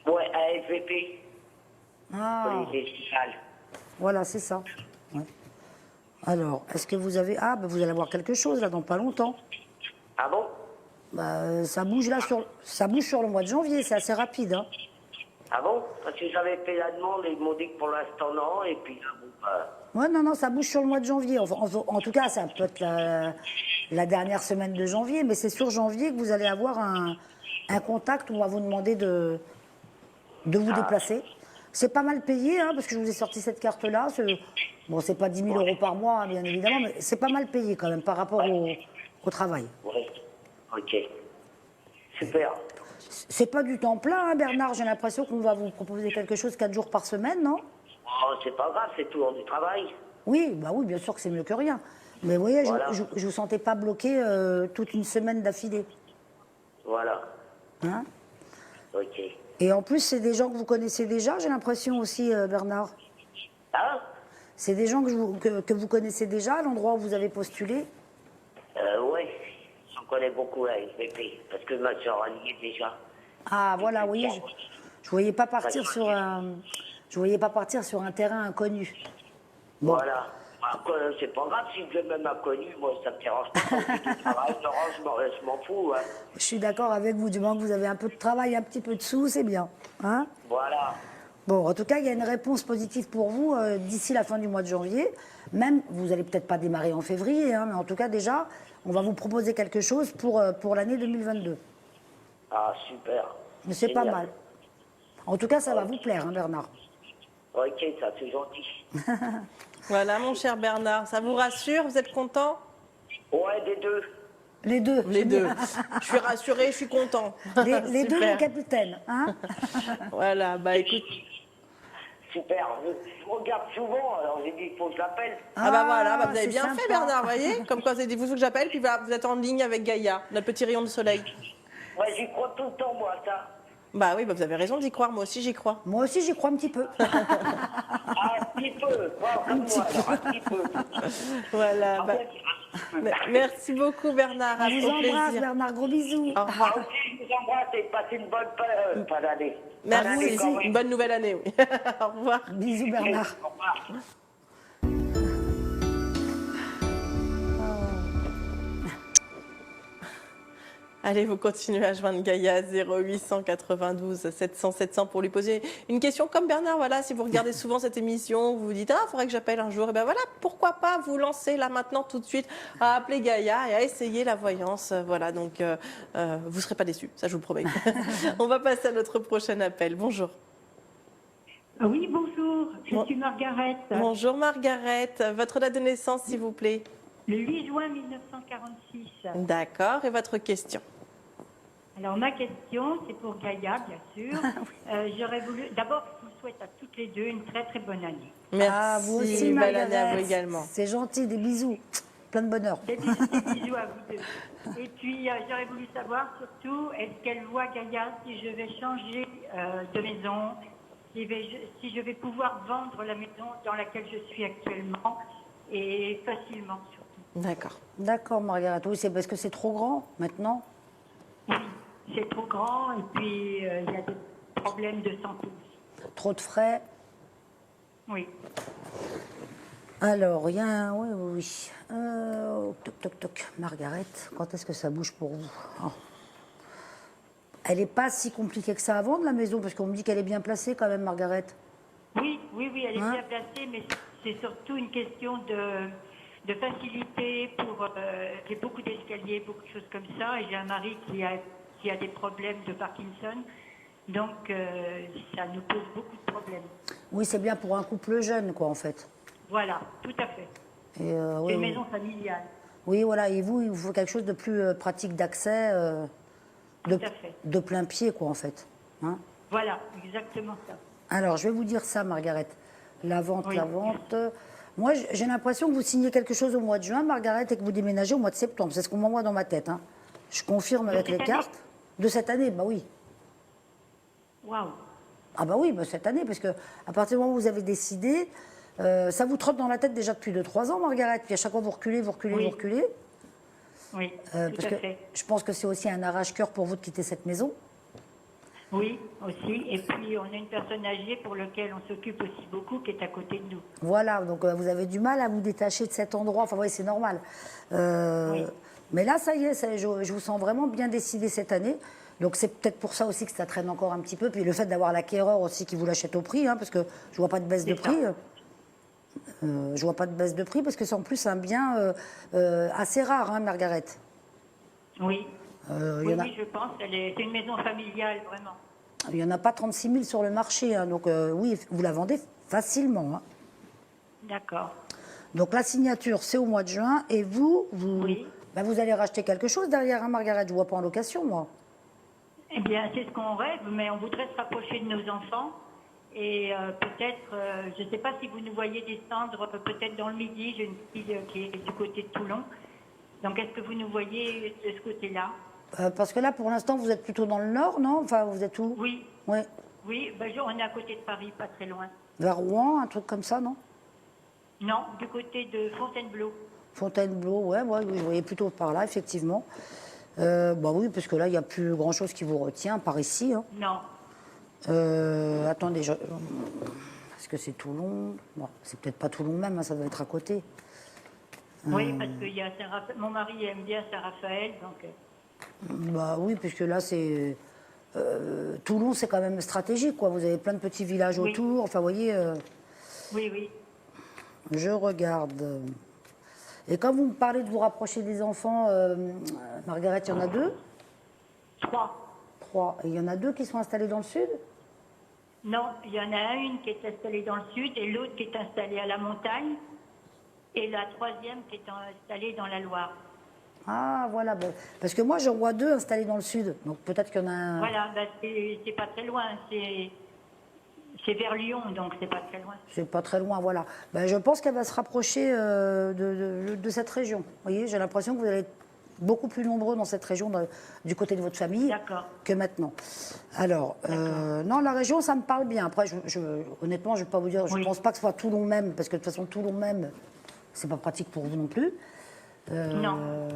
Ouais, à SVP. Ah. Voilà, c'est ça. Ouais. Alors, est-ce que vous avez... Ah, ben vous allez avoir quelque chose, là, dans pas longtemps. Ah bon? Bah, ça bouge là ça bouge sur le mois de janvier, c'est assez rapide. Hein. Ah bon? Parce que j'avais fait la demande et ils m'ont dit que pour l'instant non, et puis là, bon, Ouais, non, ça bouge sur le mois de janvier. En tout cas, ça peut être la dernière semaine de janvier, mais c'est sur janvier que vous allez avoir un contact où on va vous demander de vous déplacer. C'est pas mal payé, hein, parce que je vous ai sorti cette carte-là. Bon, c'est pas 10 000 euros par mois, hein, bien évidemment, mais c'est pas mal payé quand même par rapport au travail. ouais. Ok. Super. C'est pas du temps plein, hein, Bernard. J'ai l'impression qu'on va vous proposer quelque chose 4 jours par semaine, non? Oh, c'est pas grave, c'est toujours du travail. Oui, bah oui, bien sûr que c'est mieux que rien. Mais vous voyez, Voilà. je vous sentais pas bloqué toute une semaine d'affilée. Voilà. Hein? Ok. Et en plus, c'est des gens que vous connaissez déjà, j'ai l'impression aussi, Bernard. Hein? C'est des gens que vous connaissez déjà, à l'endroit où vous avez postulé? Ouais. J'en connais beaucoup à SVP, parce que ma soeur y est déjà. Ah, voilà, oui. Je voyais pas partir sur je voyais pas partir sur un terrain inconnu. Bon. Voilà. Après, c'est pas grave si je l'ai même inconnu, moi ça me dérange pas quand je fais du travail, Laurent, je m'en fous. Hein. Je suis d'accord avec vous, du moment que vous avez un peu de travail, un petit peu de sous, c'est bien. Hein? Voilà. Bon, en tout cas, il y a une réponse positive pour vous d'ici la fin du mois de janvier. Même, vous n'allez peut-être pas démarrer en février, hein, mais en tout cas, déjà, on va vous proposer quelque chose pour l'année 2022. Ah, super. Mais c'est pas Génial. mal. En tout cas, ça va vous plaire, hein, Bernard. Ok, ça c'est gentil. Voilà, mon cher Bernard, ça vous rassure? Vous êtes content? Ouais, des deux. Les deux. Les deux. Je suis rassurée, je suis content. Les deux, Super. mon capitaine. Hein? Voilà, bah écoute. Super. Je regarde souvent, alors j'ai dit, il faut que je l'appelle. Ah bah voilà, bah vous avez c'est bien sympa. fait Bernard, vous voyez? Comme quoi, c'est dit, vous que j'appelle, puis voilà, vous êtes en ligne avec Gaïa, notre petit rayon de soleil. Ouais, j'y crois tout le temps, moi, ça. Bah oui, bah vous avez raison d'y croire, moi aussi j'y crois. Moi aussi, j'y crois un petit peu. Un petit peu. Quoi, comme moi, alors, un petit peu. Voilà, En bah, fait, un petit peu. merci beaucoup Bernard, On vous au embrasse, plaisir. Bernard. Gros bisous. Au Ah, revoir. ok, je vous embrasse et passez une bonne fin d'année. Merci, quand même. une bonne nouvelle année, oui. Au revoir. Bisous, Bernard. Au revoir. Allez, vous continuez à joindre Gaïa 0892 700 700 pour lui poser une question comme Bernard. Voilà, si vous regardez souvent cette émission, vous vous dites il faudrait que j'appelle un jour. Et ben voilà, pourquoi pas vous lancer là maintenant tout de suite à appeler Gaïa et à essayer la voyance. Voilà, donc vous serez pas déçus, ça je vous le promets. On va passer à notre prochain appel. Bonjour. Oui, bonjour, je suis Margaret. Bonjour Margaret, votre date de naissance s'il vous plaît. Le 8 juin 1946. D'accord, et votre question? Alors, ma question, c'est pour Gaïa, bien sûr. J'aurais voulu. D'abord, je vous souhaite à toutes les deux une très, très bonne année. Merci, Ah, vous aussi, belle année à vous Margaret. également. C'est gentil, des bisous. Plein de bonheur. Des bisous à vous deux. Et puis, j'aurais voulu savoir surtout, est-ce qu'elle voit Gaïa si je vais changer de maison, si je vais pouvoir vendre la maison dans laquelle je suis actuellement et facilement surtout. D'accord. D'accord, Margaret. Oui, c'est parce que c'est trop grand maintenant. Oui, c'est trop grand et puis il y a des problèmes de santé aussi. Trop de frais. Oui. Alors, il y a un... Oui, oui, oui. Toc, toc, toc. Margaret, quand est-ce que ça bouge pour vous? Oh. Elle n'est pas si compliquée que ça à vendre, la maison, parce qu'on me dit qu'elle est bien placée quand même, Margaret. Oui, elle est Hein? bien placée, mais c'est surtout une question de facilité pour... j'ai beaucoup d'escaliers, beaucoup de choses comme ça, et j'ai un mari qui a des problèmes de Parkinson, donc ça nous pose beaucoup de problèmes. Oui, c'est bien pour un couple jeune, quoi, en fait. Voilà, tout à fait. Et, C'est oui, une oui. maison familiale, Oui, voilà. Et vous, il vous faut quelque chose de plus pratique d'accès, tout à fait. de plein pied, quoi, en fait. Hein? Voilà, exactement ça. Alors, je vais vous dire ça, Margaret. La vente, Oui. la vente. Moi, j'ai l'impression que vous signez quelque chose au mois de juin, Margaret, et que vous déménagez au mois de septembre. C'est ce qu'on m'envoie dans ma tête. Hein. Je confirme avec les cette cartes. De cette année, bah oui. Waouh. Ah bah oui, bah cette année, parce que à partir du moment où vous avez décidé, ça vous trotte dans la tête déjà depuis 2-3 ans, Margaret. Puis à chaque fois, vous reculez, vous reculez, Oui. vous reculez. Oui, Parce tout à que fait. je pense que c'est aussi un arrache-cœur pour vous de quitter cette maison. Oui, aussi. Et puis, on a une personne âgée pour laquelle on s'occupe aussi beaucoup, qui est à côté de nous. Voilà, donc vous avez du mal à vous détacher de cet endroit. Enfin, oui, c'est normal. Oui. Mais là, ça y est, je vous sens vraiment bien décidé cette année. Donc c'est peut-être pour ça aussi que ça traîne encore un petit peu. Puis le fait d'avoir l'acquéreur aussi qui vous l'achète au prix, hein, parce que je vois pas de baisse de C'est ça. prix. Je vois pas de baisse de prix parce que c'est en plus un bien assez rare, hein, Margaret. Oui. Il Oui, y en a, oui, je pense. C'est une maison familiale, vraiment. il y en a pas 36 000 sur le marché, hein, donc oui, vous la vendez facilement, hein. D'accord. Donc la signature, c'est au mois de juin, et vous, Oui. ben, vous allez racheter quelque chose derrière, hein, Margaret. Je vois pas en location, moi. Eh bien, c'est ce qu'on rêve, mais on voudrait se rapprocher de nos enfants. Et peut-être, je ne sais pas si vous nous voyez descendre, peut-être dans le midi. J'ai une fille qui est du côté de Toulon. Donc, est-ce que vous nous voyez de ce côté-là? Parce que là, pour l'instant, vous êtes plutôt dans le nord, non? Enfin, vous êtes où? Oui. Oui. Oui, ben, on est à côté de Paris, pas très loin. Vers Rouen, un truc comme ça, non? Non, du côté de Fontainebleau. Fontainebleau, ouais, ouais, oui, je voyais plutôt par là, effectivement. Bah oui, parce que là, il n'y a plus grand-chose qui vous retient par ici, hein. Non. Attendez, est-ce que c'est Toulon? Bon, c'est peut-être pas Toulon même, hein, ça doit être à côté. Oui, parce que mon mari aime bien Saint-Raphaël, donc... Bah oui, puisque là, c'est... Toulon, c'est quand même stratégique, quoi. Vous avez plein de petits villages Oui. autour. Enfin, vous voyez, Oui, oui. je regarde. Et quand vous me parlez de vous rapprocher des enfants, Margaret, il y en a deux? 3. Trois. Et il y en a deux qui sont installés dans le sud? Non, il y en a une qui est installée dans le sud et l'autre qui est installée à la montagne et la troisième qui est installée dans la Loire. Ah, voilà. Bon. Parce que moi, j'en vois deux installés dans le sud. Donc peut-être qu'il y en a un... Voilà, ben, c'est pas très loin, c'est vers Lyon, donc c'est pas très loin. C'est pas très loin, voilà. Ben, je pense qu'elle va se rapprocher de cette région. Vous voyez, j'ai l'impression que vous allez être beaucoup plus nombreux dans cette région, du côté de votre famille, D'accord. que maintenant. Alors, non, la région, ça me parle bien. Après, honnêtement, je ne vais pas vous dire, je ne Oui. pense pas que ce soit Toulon même, parce que de toute façon, Toulon même, c'est pas pratique pour vous non plus. Non.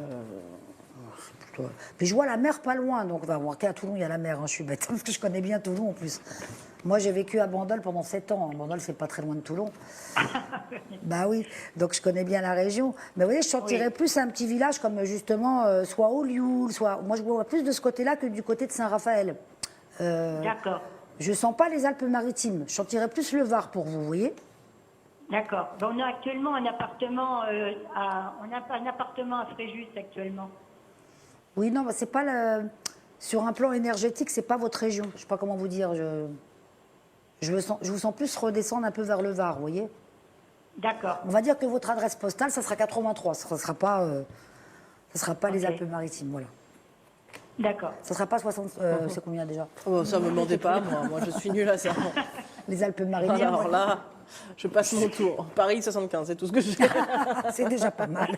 Puis je vois la mer pas loin, donc on va voir qu'à Toulon, il y a la mer, hein, je suis bête, parce que je connais bien Toulon en plus. Moi, j'ai vécu à Bandol pendant 7 ans. Bandol, c'est pas très loin de Toulon. Bah oui, donc je connais bien la région. Mais vous voyez, je sentirais plus un petit village comme justement, soit Olioul, soit... Moi, je vois plus de ce côté-là que du côté de Saint-Raphaël. D'accord. Je sens pas les Alpes-Maritimes. Je sentirais plus le Var pour vous, vous voyez? D'accord. Ben, on a actuellement un appartement un appartement à Fréjus actuellement. Oui, non, bah, c'est pas le... Sur un plan énergétique, c'est pas votre région. Je sais pas comment vous dire. Je vous sens plus redescendre un peu vers le Var, vous voyez? D'accord. On va dire que votre adresse postale, ça sera 83. Ça ne sera pas, les Ok. Alpes-Maritimes, voilà. D'accord. Ça ne sera pas 60... c'est combien déjà? Oh, ça me demandez pas, moi je suis nulle à ça. Les Alpes-Maritimes. Alors là, je passe mon tour. Paris 75, c'est tout ce que je sais. C'est déjà pas mal.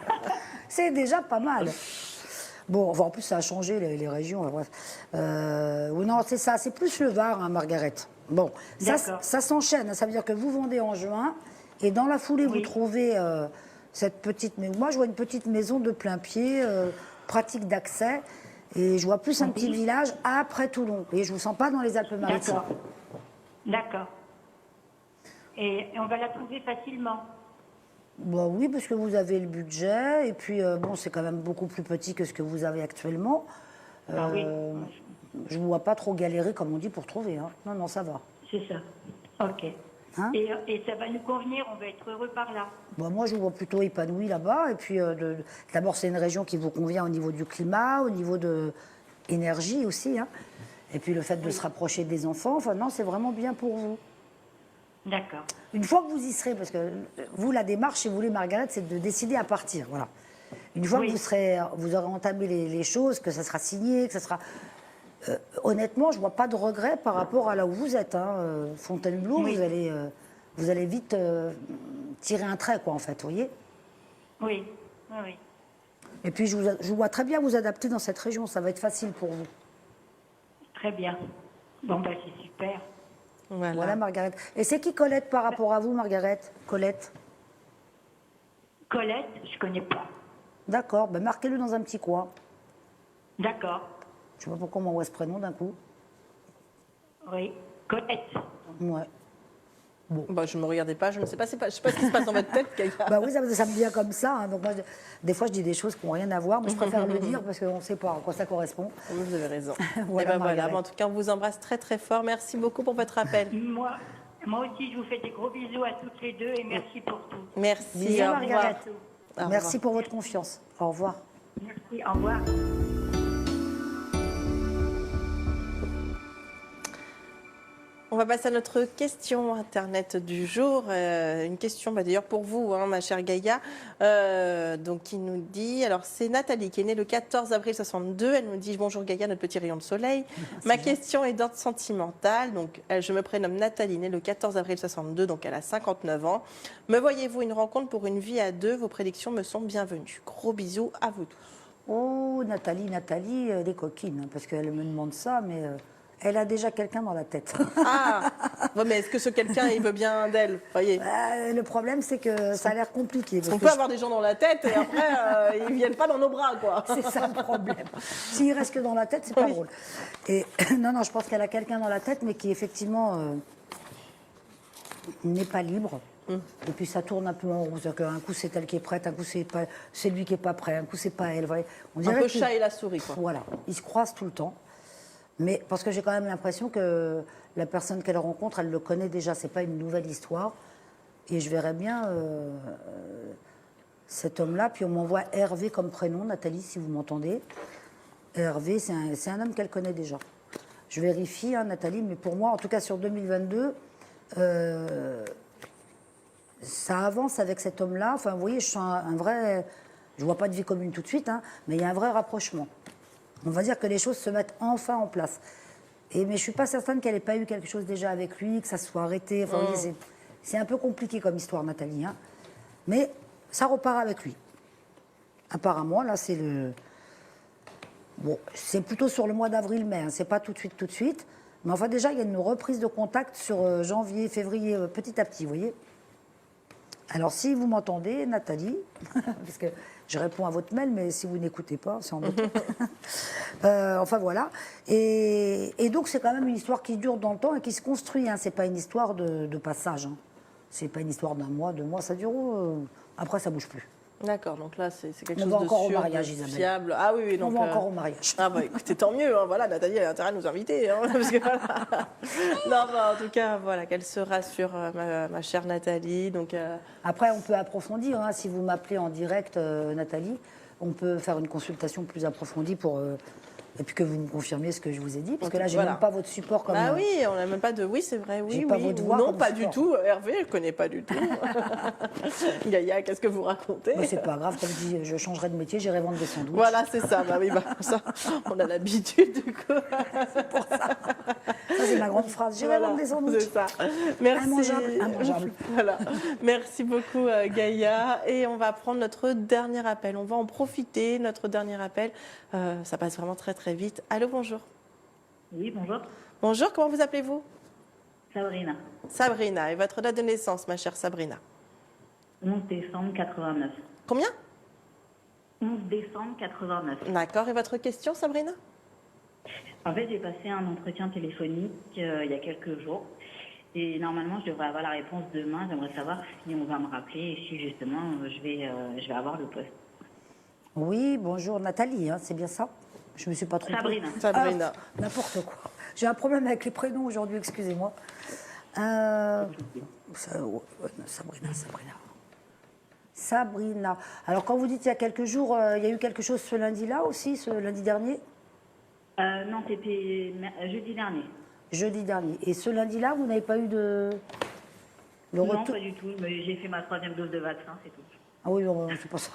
C'est déjà pas mal. Bon, enfin, en plus, ça a changé les régions. Bref. Oui, non, c'est ça. C'est plus le Var, hein, Margaret. Bon, D'accord. ça s'enchaîne. Ça veut dire que vous vendez en juin et dans la foulée, vous Oui. trouvez cette petite maison. Moi, je vois une petite maison de plein pied, pratique d'accès. Et je vois plus un petit village après Toulon. Et je ne vous sens pas dans les Alpes-Maritimes. D'accord. D'accord. Et on va la trouver facilement. Bah oui, parce que vous avez le budget, et puis bon, c'est quand même beaucoup plus petit que ce que vous avez actuellement. Ah oui. Je ne vous vois pas trop galérer, comme on dit, pour trouver, hein. Non, non, ça va. C'est ça. Ok. Hein? Et ça va nous convenir, on va être heureux par là. Bah, moi, je vous vois plutôt épanoui là-bas, et puis d'abord, c'est une région qui vous convient au niveau du climat, au niveau de l'énergie aussi, hein. Et puis le fait de se rapprocher des enfants, enfin non, c'est vraiment bien pour vous. D'accord. Une fois que vous y serez, parce que vous, la démarche, si vous voulez, Margaret, c'est de décider à partir. Voilà. Une fois Oui. que vous aurez entamé les choses, que ça sera signé, que ça sera... honnêtement, je ne vois pas de regret par rapport à là où vous êtes, hein. Fontainebleau, Oui. vous allez vite tirer un trait, quoi, en fait, vous voyez. Oui. Oui, oui. Et puis, je vous vois très bien vous adapter dans cette région. Ça va être facile pour vous. Très bien. Bon, ben c'est super. Voilà, Margaret. Et c'est qui Colette par rapport à vous, Margaret? Colette? Colette, je connais pas. D'accord, ben marquez-le dans un petit coin. D'accord. Je ne sais pas pourquoi on m'envoie ce prénom d'un coup. Oui. Colette. Ouais. Bah, je ne me regardais pas, je ne sais pas, je sais pas ce qui se passe dans votre tête, Gaïa. Bah oui, ça me vient comme ça. Hein. Donc moi, des fois, je dis des choses qui n'ont rien à voir, mais je préfère le dire parce qu'on ne sait pas à quoi ça correspond. Vous avez raison. Voilà, Et ben voilà. Margaret. En tout cas, on vous embrasse très très fort. Merci beaucoup pour votre appel. Moi aussi, je vous fais des gros bisous à toutes les deux et merci pour tout. Merci. Bisous, Au Margaret. revoir. Merci pour votre confiance. Au revoir. Merci, au revoir. On va passer à notre question Internet du jour. Une question d'ailleurs pour vous, hein, ma chère Gaïa. Donc, qui nous dit, alors c'est Nathalie qui est née le 14 avril 62. Elle nous dit, bonjour Gaïa, notre petit rayon de soleil. Ma question est d'ordre sentimental. Donc, je me prénomme Nathalie, née le 14 avril 62, donc elle a 59 ans. Me voyez-vous une rencontre pour une vie à deux? Vos prédictions me sont bienvenues. Gros bisous à vous tous. Oh, Nathalie, elle est coquine, hein, parce qu'elle me demande ça, mais elle a déjà quelqu'un dans la tête. Ah, ouais, mais est-ce que ce quelqu'un, il veut bien d'elle? Voyez. Le problème, c'est que ça a l'air compliqué. parce On que peut avoir des gens dans la tête et après, ils viennent pas dans nos bras, quoi. C'est ça le problème. S'il reste que dans la tête, c'est pas Oui. drôle. Et non, je pense qu'elle a quelqu'un dans la tête, mais qui effectivement n'est pas libre. Et puis ça tourne un peu en rond. C'est-à-dire qu'un coup c'est elle qui est prête, un coup c'est lui qui est pas prêt, un coup c'est pas elle. Voyez. On Un dirait peu qu'ils- chat et la souris, quoi. Voilà, ils se croisent tout le temps. Mais parce que j'ai quand même l'impression que la personne qu'elle rencontre, elle le connaît déjà. C'est pas une nouvelle histoire. Et je verrais bien cet homme-là. Puis on m'envoie Hervé comme prénom, Nathalie, si vous m'entendez. Hervé, c'est un homme qu'elle connaît déjà. Je vérifie, hein, Nathalie, mais pour moi, en tout cas sur 2022, ça avance avec cet homme-là. Enfin, vous voyez, je sens un vrai... Je vois pas de vie commune tout de suite, hein, mais il y a un vrai rapprochement. On va dire que les choses se mettent enfin en place. Mais je ne suis pas certaine qu'elle n'ait pas eu quelque chose déjà avec lui, que ça se soit arrêté. Enfin, vous voyez, c'est un peu compliqué comme histoire, Nathalie. Hein. Mais ça repart avec lui. Apparemment, là, c'est le... Bon, c'est plutôt sur le mois d'avril-mai, hein, c'est pas tout de suite. Mais enfin, déjà, il y a une reprise de contact sur janvier, février, petit à petit, vous voyez. Alors, si vous m'entendez, Nathalie, parce que je réponds à votre mail, mais si vous n'écoutez pas, c'est embêtant. Enfin, voilà. Et donc, c'est quand même une histoire qui dure dans le temps et qui se construit. Hein. C'est pas une histoire de passage. Hein. C'est pas une histoire d'un mois, 2 mois, ça dure. Après, ça bouge plus. D'accord, donc là, c'est quelque On chose va de encore au sûr, mariage, de Isabelle. fiable. Ah oui, On donc... va encore au mariage. Ah bah écoutez, tant mieux, hein, voilà, Nathalie elle a intérêt à nous inviter. Hein, parce que, voilà. Non, bah, en tout cas, voilà, qu'elle se rassure, ma chère Nathalie. Donc, Après, on peut approfondir. Hein. Si vous m'appelez en direct, Nathalie, on peut faire une consultation plus approfondie pour... et puis que vous me confirmiez ce que je vous ai dit. Parce que là, j'ai voilà. même pas votre support comme... ah oui, on n'a même pas de... Oui, c'est vrai, oui, J'ai oui. pas votre Ou voix non, comme pas support. du tout. Hervé, je ne connais pas du tout. Gaïa, qu'est-ce que vous racontez? Mais c'est pas grave, comme je dis, je changerai de métier, j'irai vendre des sandwichs. Voilà, c'est ça. Bah oui, bah, ça, on a l'habitude, du coup. Ça, c'est ma grande phrase, j'irai vendre des sandwichs. C'est ça. Merci. Immangeable, immangeable. Voilà. Merci beaucoup, Gaïa. Et on va prendre notre dernier appel. On va en profiter, notre dernier appel. Ça passe vraiment très, très vite. Allô, bonjour. Oui, bonjour. Bonjour, comment vous appelez-vous? Sabrina. Sabrina. Et votre date de naissance, ma chère Sabrina? 11 décembre 89. Combien? 11 décembre 89. D'accord. Et votre question, Sabrina? En fait, j'ai passé un entretien téléphonique il y a quelques jours. Et normalement, je devrais avoir la réponse demain. J'aimerais savoir si on va me rappeler et si justement je vais avoir le poste. Oui, bonjour Nathalie, hein, c'est bien ça? Je me suis pas trompée. Sabrina. Sabrina. Ah, n'importe quoi. J'ai un problème avec les prénoms aujourd'hui, excusez-moi. Sabrina. Alors, quand vous dites il y a quelques jours, il y a eu quelque chose ce lundi-là aussi, ce lundi dernier? Non, c'était jeudi dernier. Jeudi dernier. Et ce lundi-là, vous n'avez pas eu de... Le Non, retour... pas du tout. Mais j'ai fait ma 3e dose de vaccin, c'est tout. Ah oui, non, c'est pas ça.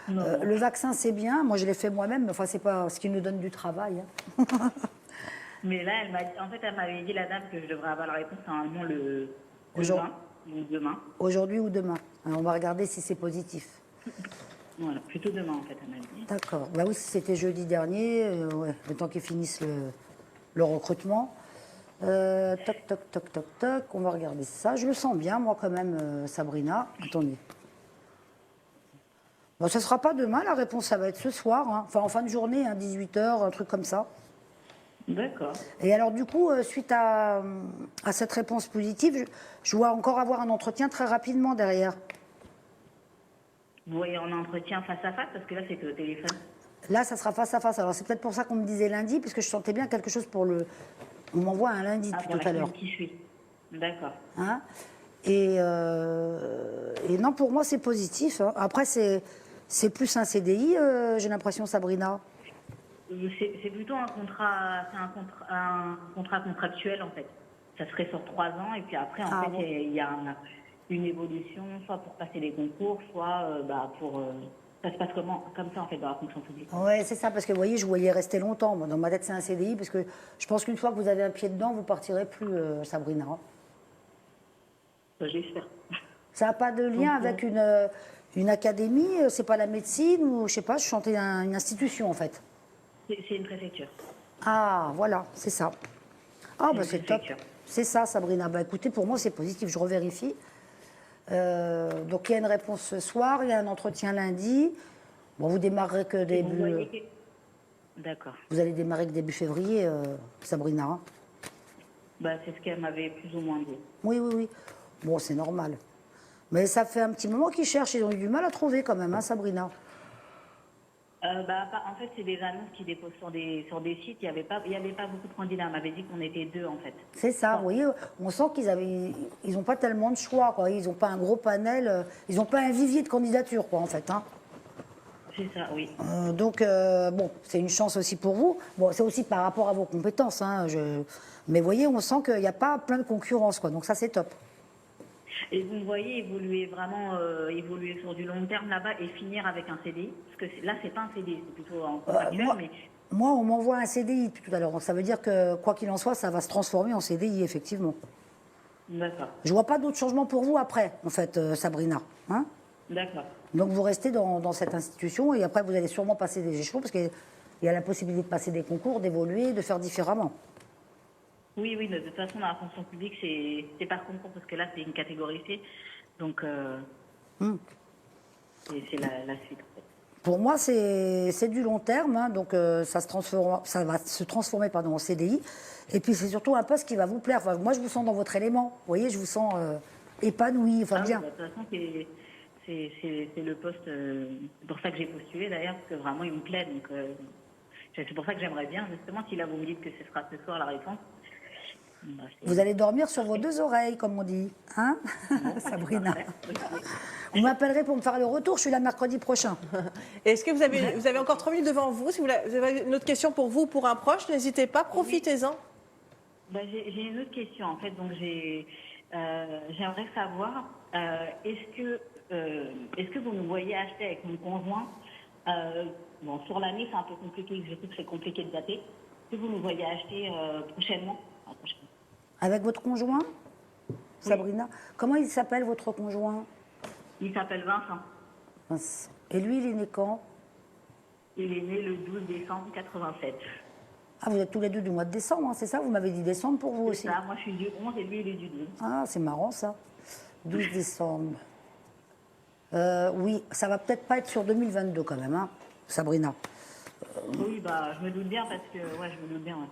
Non. Le vaccin, c'est bien. Moi, je l'ai fait moi-même, mais enfin, c'est pas ce qui nous donne du travail. Hein. Mais là, elle m'avait dit, la dame, que je devrais avoir la réponse normalement le 20, donc demain. Aujourd'hui ou demain. Alors, on va regarder si c'est positif. Voilà, plutôt demain, en fait, elle m'a dit. D'accord. Bah oui, c'était jeudi dernier, ouais, le temps qu'ils finissent le recrutement. Toc, toc, toc, toc, toc. On va regarder ça. Je le sens bien, moi, quand même, Sabrina. Attendez. Bon, ça ne sera pas demain, la réponse, ça va être ce soir. Hein. Enfin, en fin de journée, hein, 18h, un truc comme ça. D'accord. Et alors, du coup, suite à cette réponse positive, je dois encore avoir un entretien très rapidement derrière. Vous voyez en entretien face à face, parce que là, c'était au téléphone. Là, ça sera face à face. Alors, c'est peut-être pour ça qu'on me disait lundi, parce que je sentais bien quelque chose pour le... On m'envoie un lundi Ah, depuis pour tout la à l'heure. semaine qui suit. D'accord. Hein, et non, pour moi, c'est positif. Hein. Après, c'est plus un CDI, j'ai l'impression, Sabrina. C'est plutôt un contrat contractuel, en fait. Ça serait sur 3 ans, et puis après, en Ah, fait, bon. il y a une évolution, soit pour passer des concours, soit pour... ça se passe comme ça, en fait, dans la fonction publique. Ouais, c'est ça, parce que vous voyez, je voyais rester longtemps. Moi, dans ma tête, c'est un CDI, parce que je pense qu'une fois que vous avez un pied dedans, vous partirez plus, Sabrina. Hein. J'espère. Ça n'a pas de lien avec une académie, c'est pas la médecine, ou je sais pas, je chantais une institution, en fait. C'est une préfecture. Ah, voilà, c'est ça. Ah, C'est bah une c'est top. préfecture. C'est ça, Sabrina. Bah écoutez, pour moi, c'est positif, je revérifie. Donc il y a une réponse ce soir, il y a un entretien lundi. Bon, vous démarrerez que Et vous début. voyez D'accord. Vous allez démarrer que début février, Sabrina. Hein. Bah, c'est ce qu'elle m'avait plus ou moins dit. Oui, oui, oui. Bon, c'est normal. Mais ça fait un petit moment qu'ils cherchent, ils ont eu du mal à trouver quand même, hein, Sabrina. En fait, c'est des annonces qui déposent sur des sites. Il y avait pas beaucoup de candidats. On m'avait dit qu'on était 2, en fait. C'est ça, vous voyez, on sent ils n'ont pas tellement de choix, quoi. Ils n'ont pas un gros panel, ils n'ont pas un vivier de candidature, quoi, en fait. Hein. C'est ça, oui. Donc, bon, c'est une chance aussi pour vous. Bon, c'est aussi par rapport à vos compétences. Hein, mais vous voyez, on sent qu'il n'y a pas plein de concurrence, quoi. Donc ça, c'est top. Et vous me voyez évoluer vraiment, évoluer sur du long terme là-bas et finir avec un CDI. Parce que là, c'est pas un CDI, c'est plutôt en contractuel, mais... Moi, on m'envoie un CDI depuis tout à l'heure. Donc ça veut dire que, quoi qu'il en soit, ça va se transformer en CDI, effectivement. D'accord. Je vois pas d'autres changements pour vous après, en fait, Sabrina. Hein. D'accord. Donc vous restez dans cette institution et après, vous allez sûrement passer des échelons parce qu'il y a la possibilité de passer des concours, d'évoluer, de faire différemment. Oui, oui, de toute façon, dans la fonction publique, c'est par concours, parce que là, c'est une catégorie C. Donc, c'est la suite. En fait. Pour moi, c'est du long terme, hein, donc ça va se transformer pardon, en CDI. Et puis, c'est surtout un poste qui va vous plaire. Enfin, moi, je vous sens dans votre élément. Vous voyez, je vous sens épanoui, enfin bien. Oui, de toute façon, c'est le poste, c'est pour ça que j'ai postulé d'ailleurs, parce que vraiment, il me plaît. Donc, c'est pour ça que j'aimerais bien, justement, si là, vous me dites que ce sera ce soir la réponse. Bah, Vous allez dormir sur vos 2 oreilles, comme on dit. Hein, Sabrina? Vous m'appellerez pour me faire le retour, je suis là mercredi prochain. Est-ce que vous avez encore 3 minutes devant vous? Si vous avez une autre question pour vous ou pour un proche, n'hésitez pas, profitez-en. Bah, j'ai une autre question, en fait. Donc, j'aimerais savoir, est-ce que vous me voyez acheter avec mon conjoint bon, sur l'année, c'est un peu compliqué, je sais que c'est compliqué de dater. Est-ce que vous me voyez acheter prochainement? Avec votre conjoint, Sabrina? Comment il s'appelle, votre conjoint? Il s'appelle Vincent. Vincent. Et lui, il est né quand? Il est né le 12 décembre 87. Ah, vous êtes tous les deux du mois de décembre, hein, c'est ça? Vous m'avez dit décembre pour vous aussi? C'est ça, moi je suis du 11 et lui il est du 12. Ah, c'est marrant ça. 12 décembre. Oui, ça va peut-être pas être sur 2022 quand même, hein, Sabrina. Oui, bah je me doute bien parce que, ouais, je me doute bien. Ouais.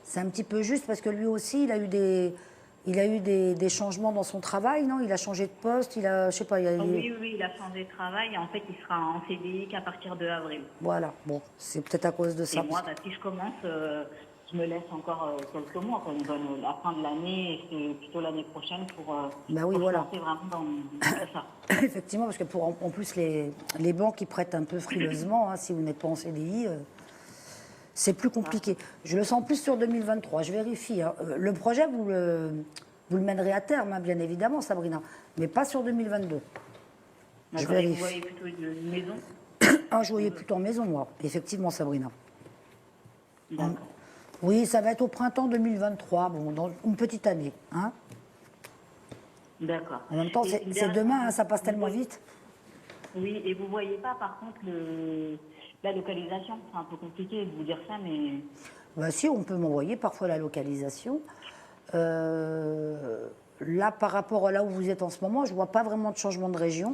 C'est un petit peu juste parce que lui aussi, il a eu des changements dans son travail, non? Il a changé de poste, il a, je sais pas, Oui, il a changé de travail et en fait il sera en CDI qu'à partir de avril. Voilà, bon, c'est peut-être à cause de ça. Et moi, bah, si je commence, je me laisse encore quelques mois, quand on donne la fin de l'année et c'est plutôt l'année prochaine pour, bah oui, pour voilà. se lancer vraiment dans ça. Effectivement, parce que en plus, les banques, ils prêtent un peu frileusement, hein, si vous n'êtes pas en CDI. C'est plus compliqué. Je le sens plus sur 2023, je vérifie. Hein. Le projet, vous le mènerez à terme, hein, bien évidemment, Sabrina, mais pas sur 2022. Je vérifie. Vous voyez plutôt une maison? Ah, je voyais plutôt en maison, moi. Effectivement, Sabrina. D'accord. Oui, ça va être au printemps 2023, bon, dans une petite année. Hein. D'accord. En même temps, c'est demain, hein, ça passe tellement vite. Oui, et vous voyez pas, par contre, la localisation? C'est un peu compliqué de vous dire ça, mais... Bah, si, on peut m'envoyer parfois la localisation. Là, par rapport à là où vous êtes en ce moment, je ne vois pas vraiment de changement de région.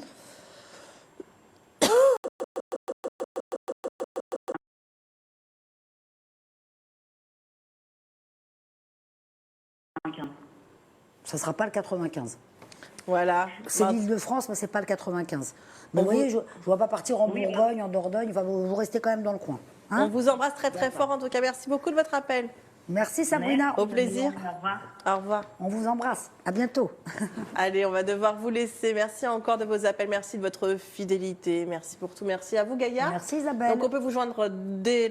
Ça ne sera pas le 95. Voilà. C'est l'Île-de-France, mais ce n'est pas le 95. Mais vous voyez, je ne vois pas partir en Bourgogne, en Dordogne. Enfin, vous restez quand même dans le coin. Hein? On vous embrasse très très fort en tout cas. Merci beaucoup de votre appel. Merci Sabrina. Au plaisir. Au revoir. Au revoir. On vous embrasse. À bientôt. Allez, on va devoir vous laisser. Merci encore de vos appels. Merci de votre fidélité. Merci pour tout. Merci à vous, Gaïa. Merci Isabelle. Donc, on peut vous joindre dès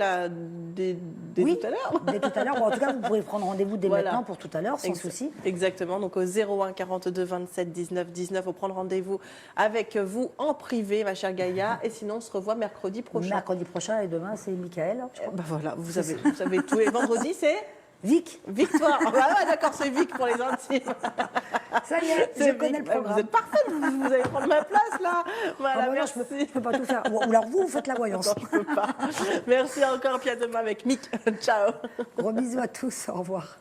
Oui, tout à l'heure. Dès tout à l'heure. Bon, en tout cas, vous pourrez prendre rendez-vous dès maintenant pour tout à l'heure, sans souci. Exactement. Donc, au 01 42 27 19 19, pour prendre rendez-vous avec vous en privé, ma chère Gaïa. Et sinon, on se revoit mercredi prochain. Mercredi prochain et demain, c'est Michael. Je crois. Ben voilà, vous savez tout. Et vendredi, c'est Vic. Victoire. Ah ouais, d'accord, c'est Vic pour les intimes. Ça y est, je connais le programme. Vous êtes parfaite, vous allez prendre ma place là. Voilà, Ah bah non, merci. je peux pas tout faire. Ou alors vous faites la voyance. Non, je peux pas. Merci encore, puis à demain avec Mick. Ciao. Gros bisous à tous, au revoir.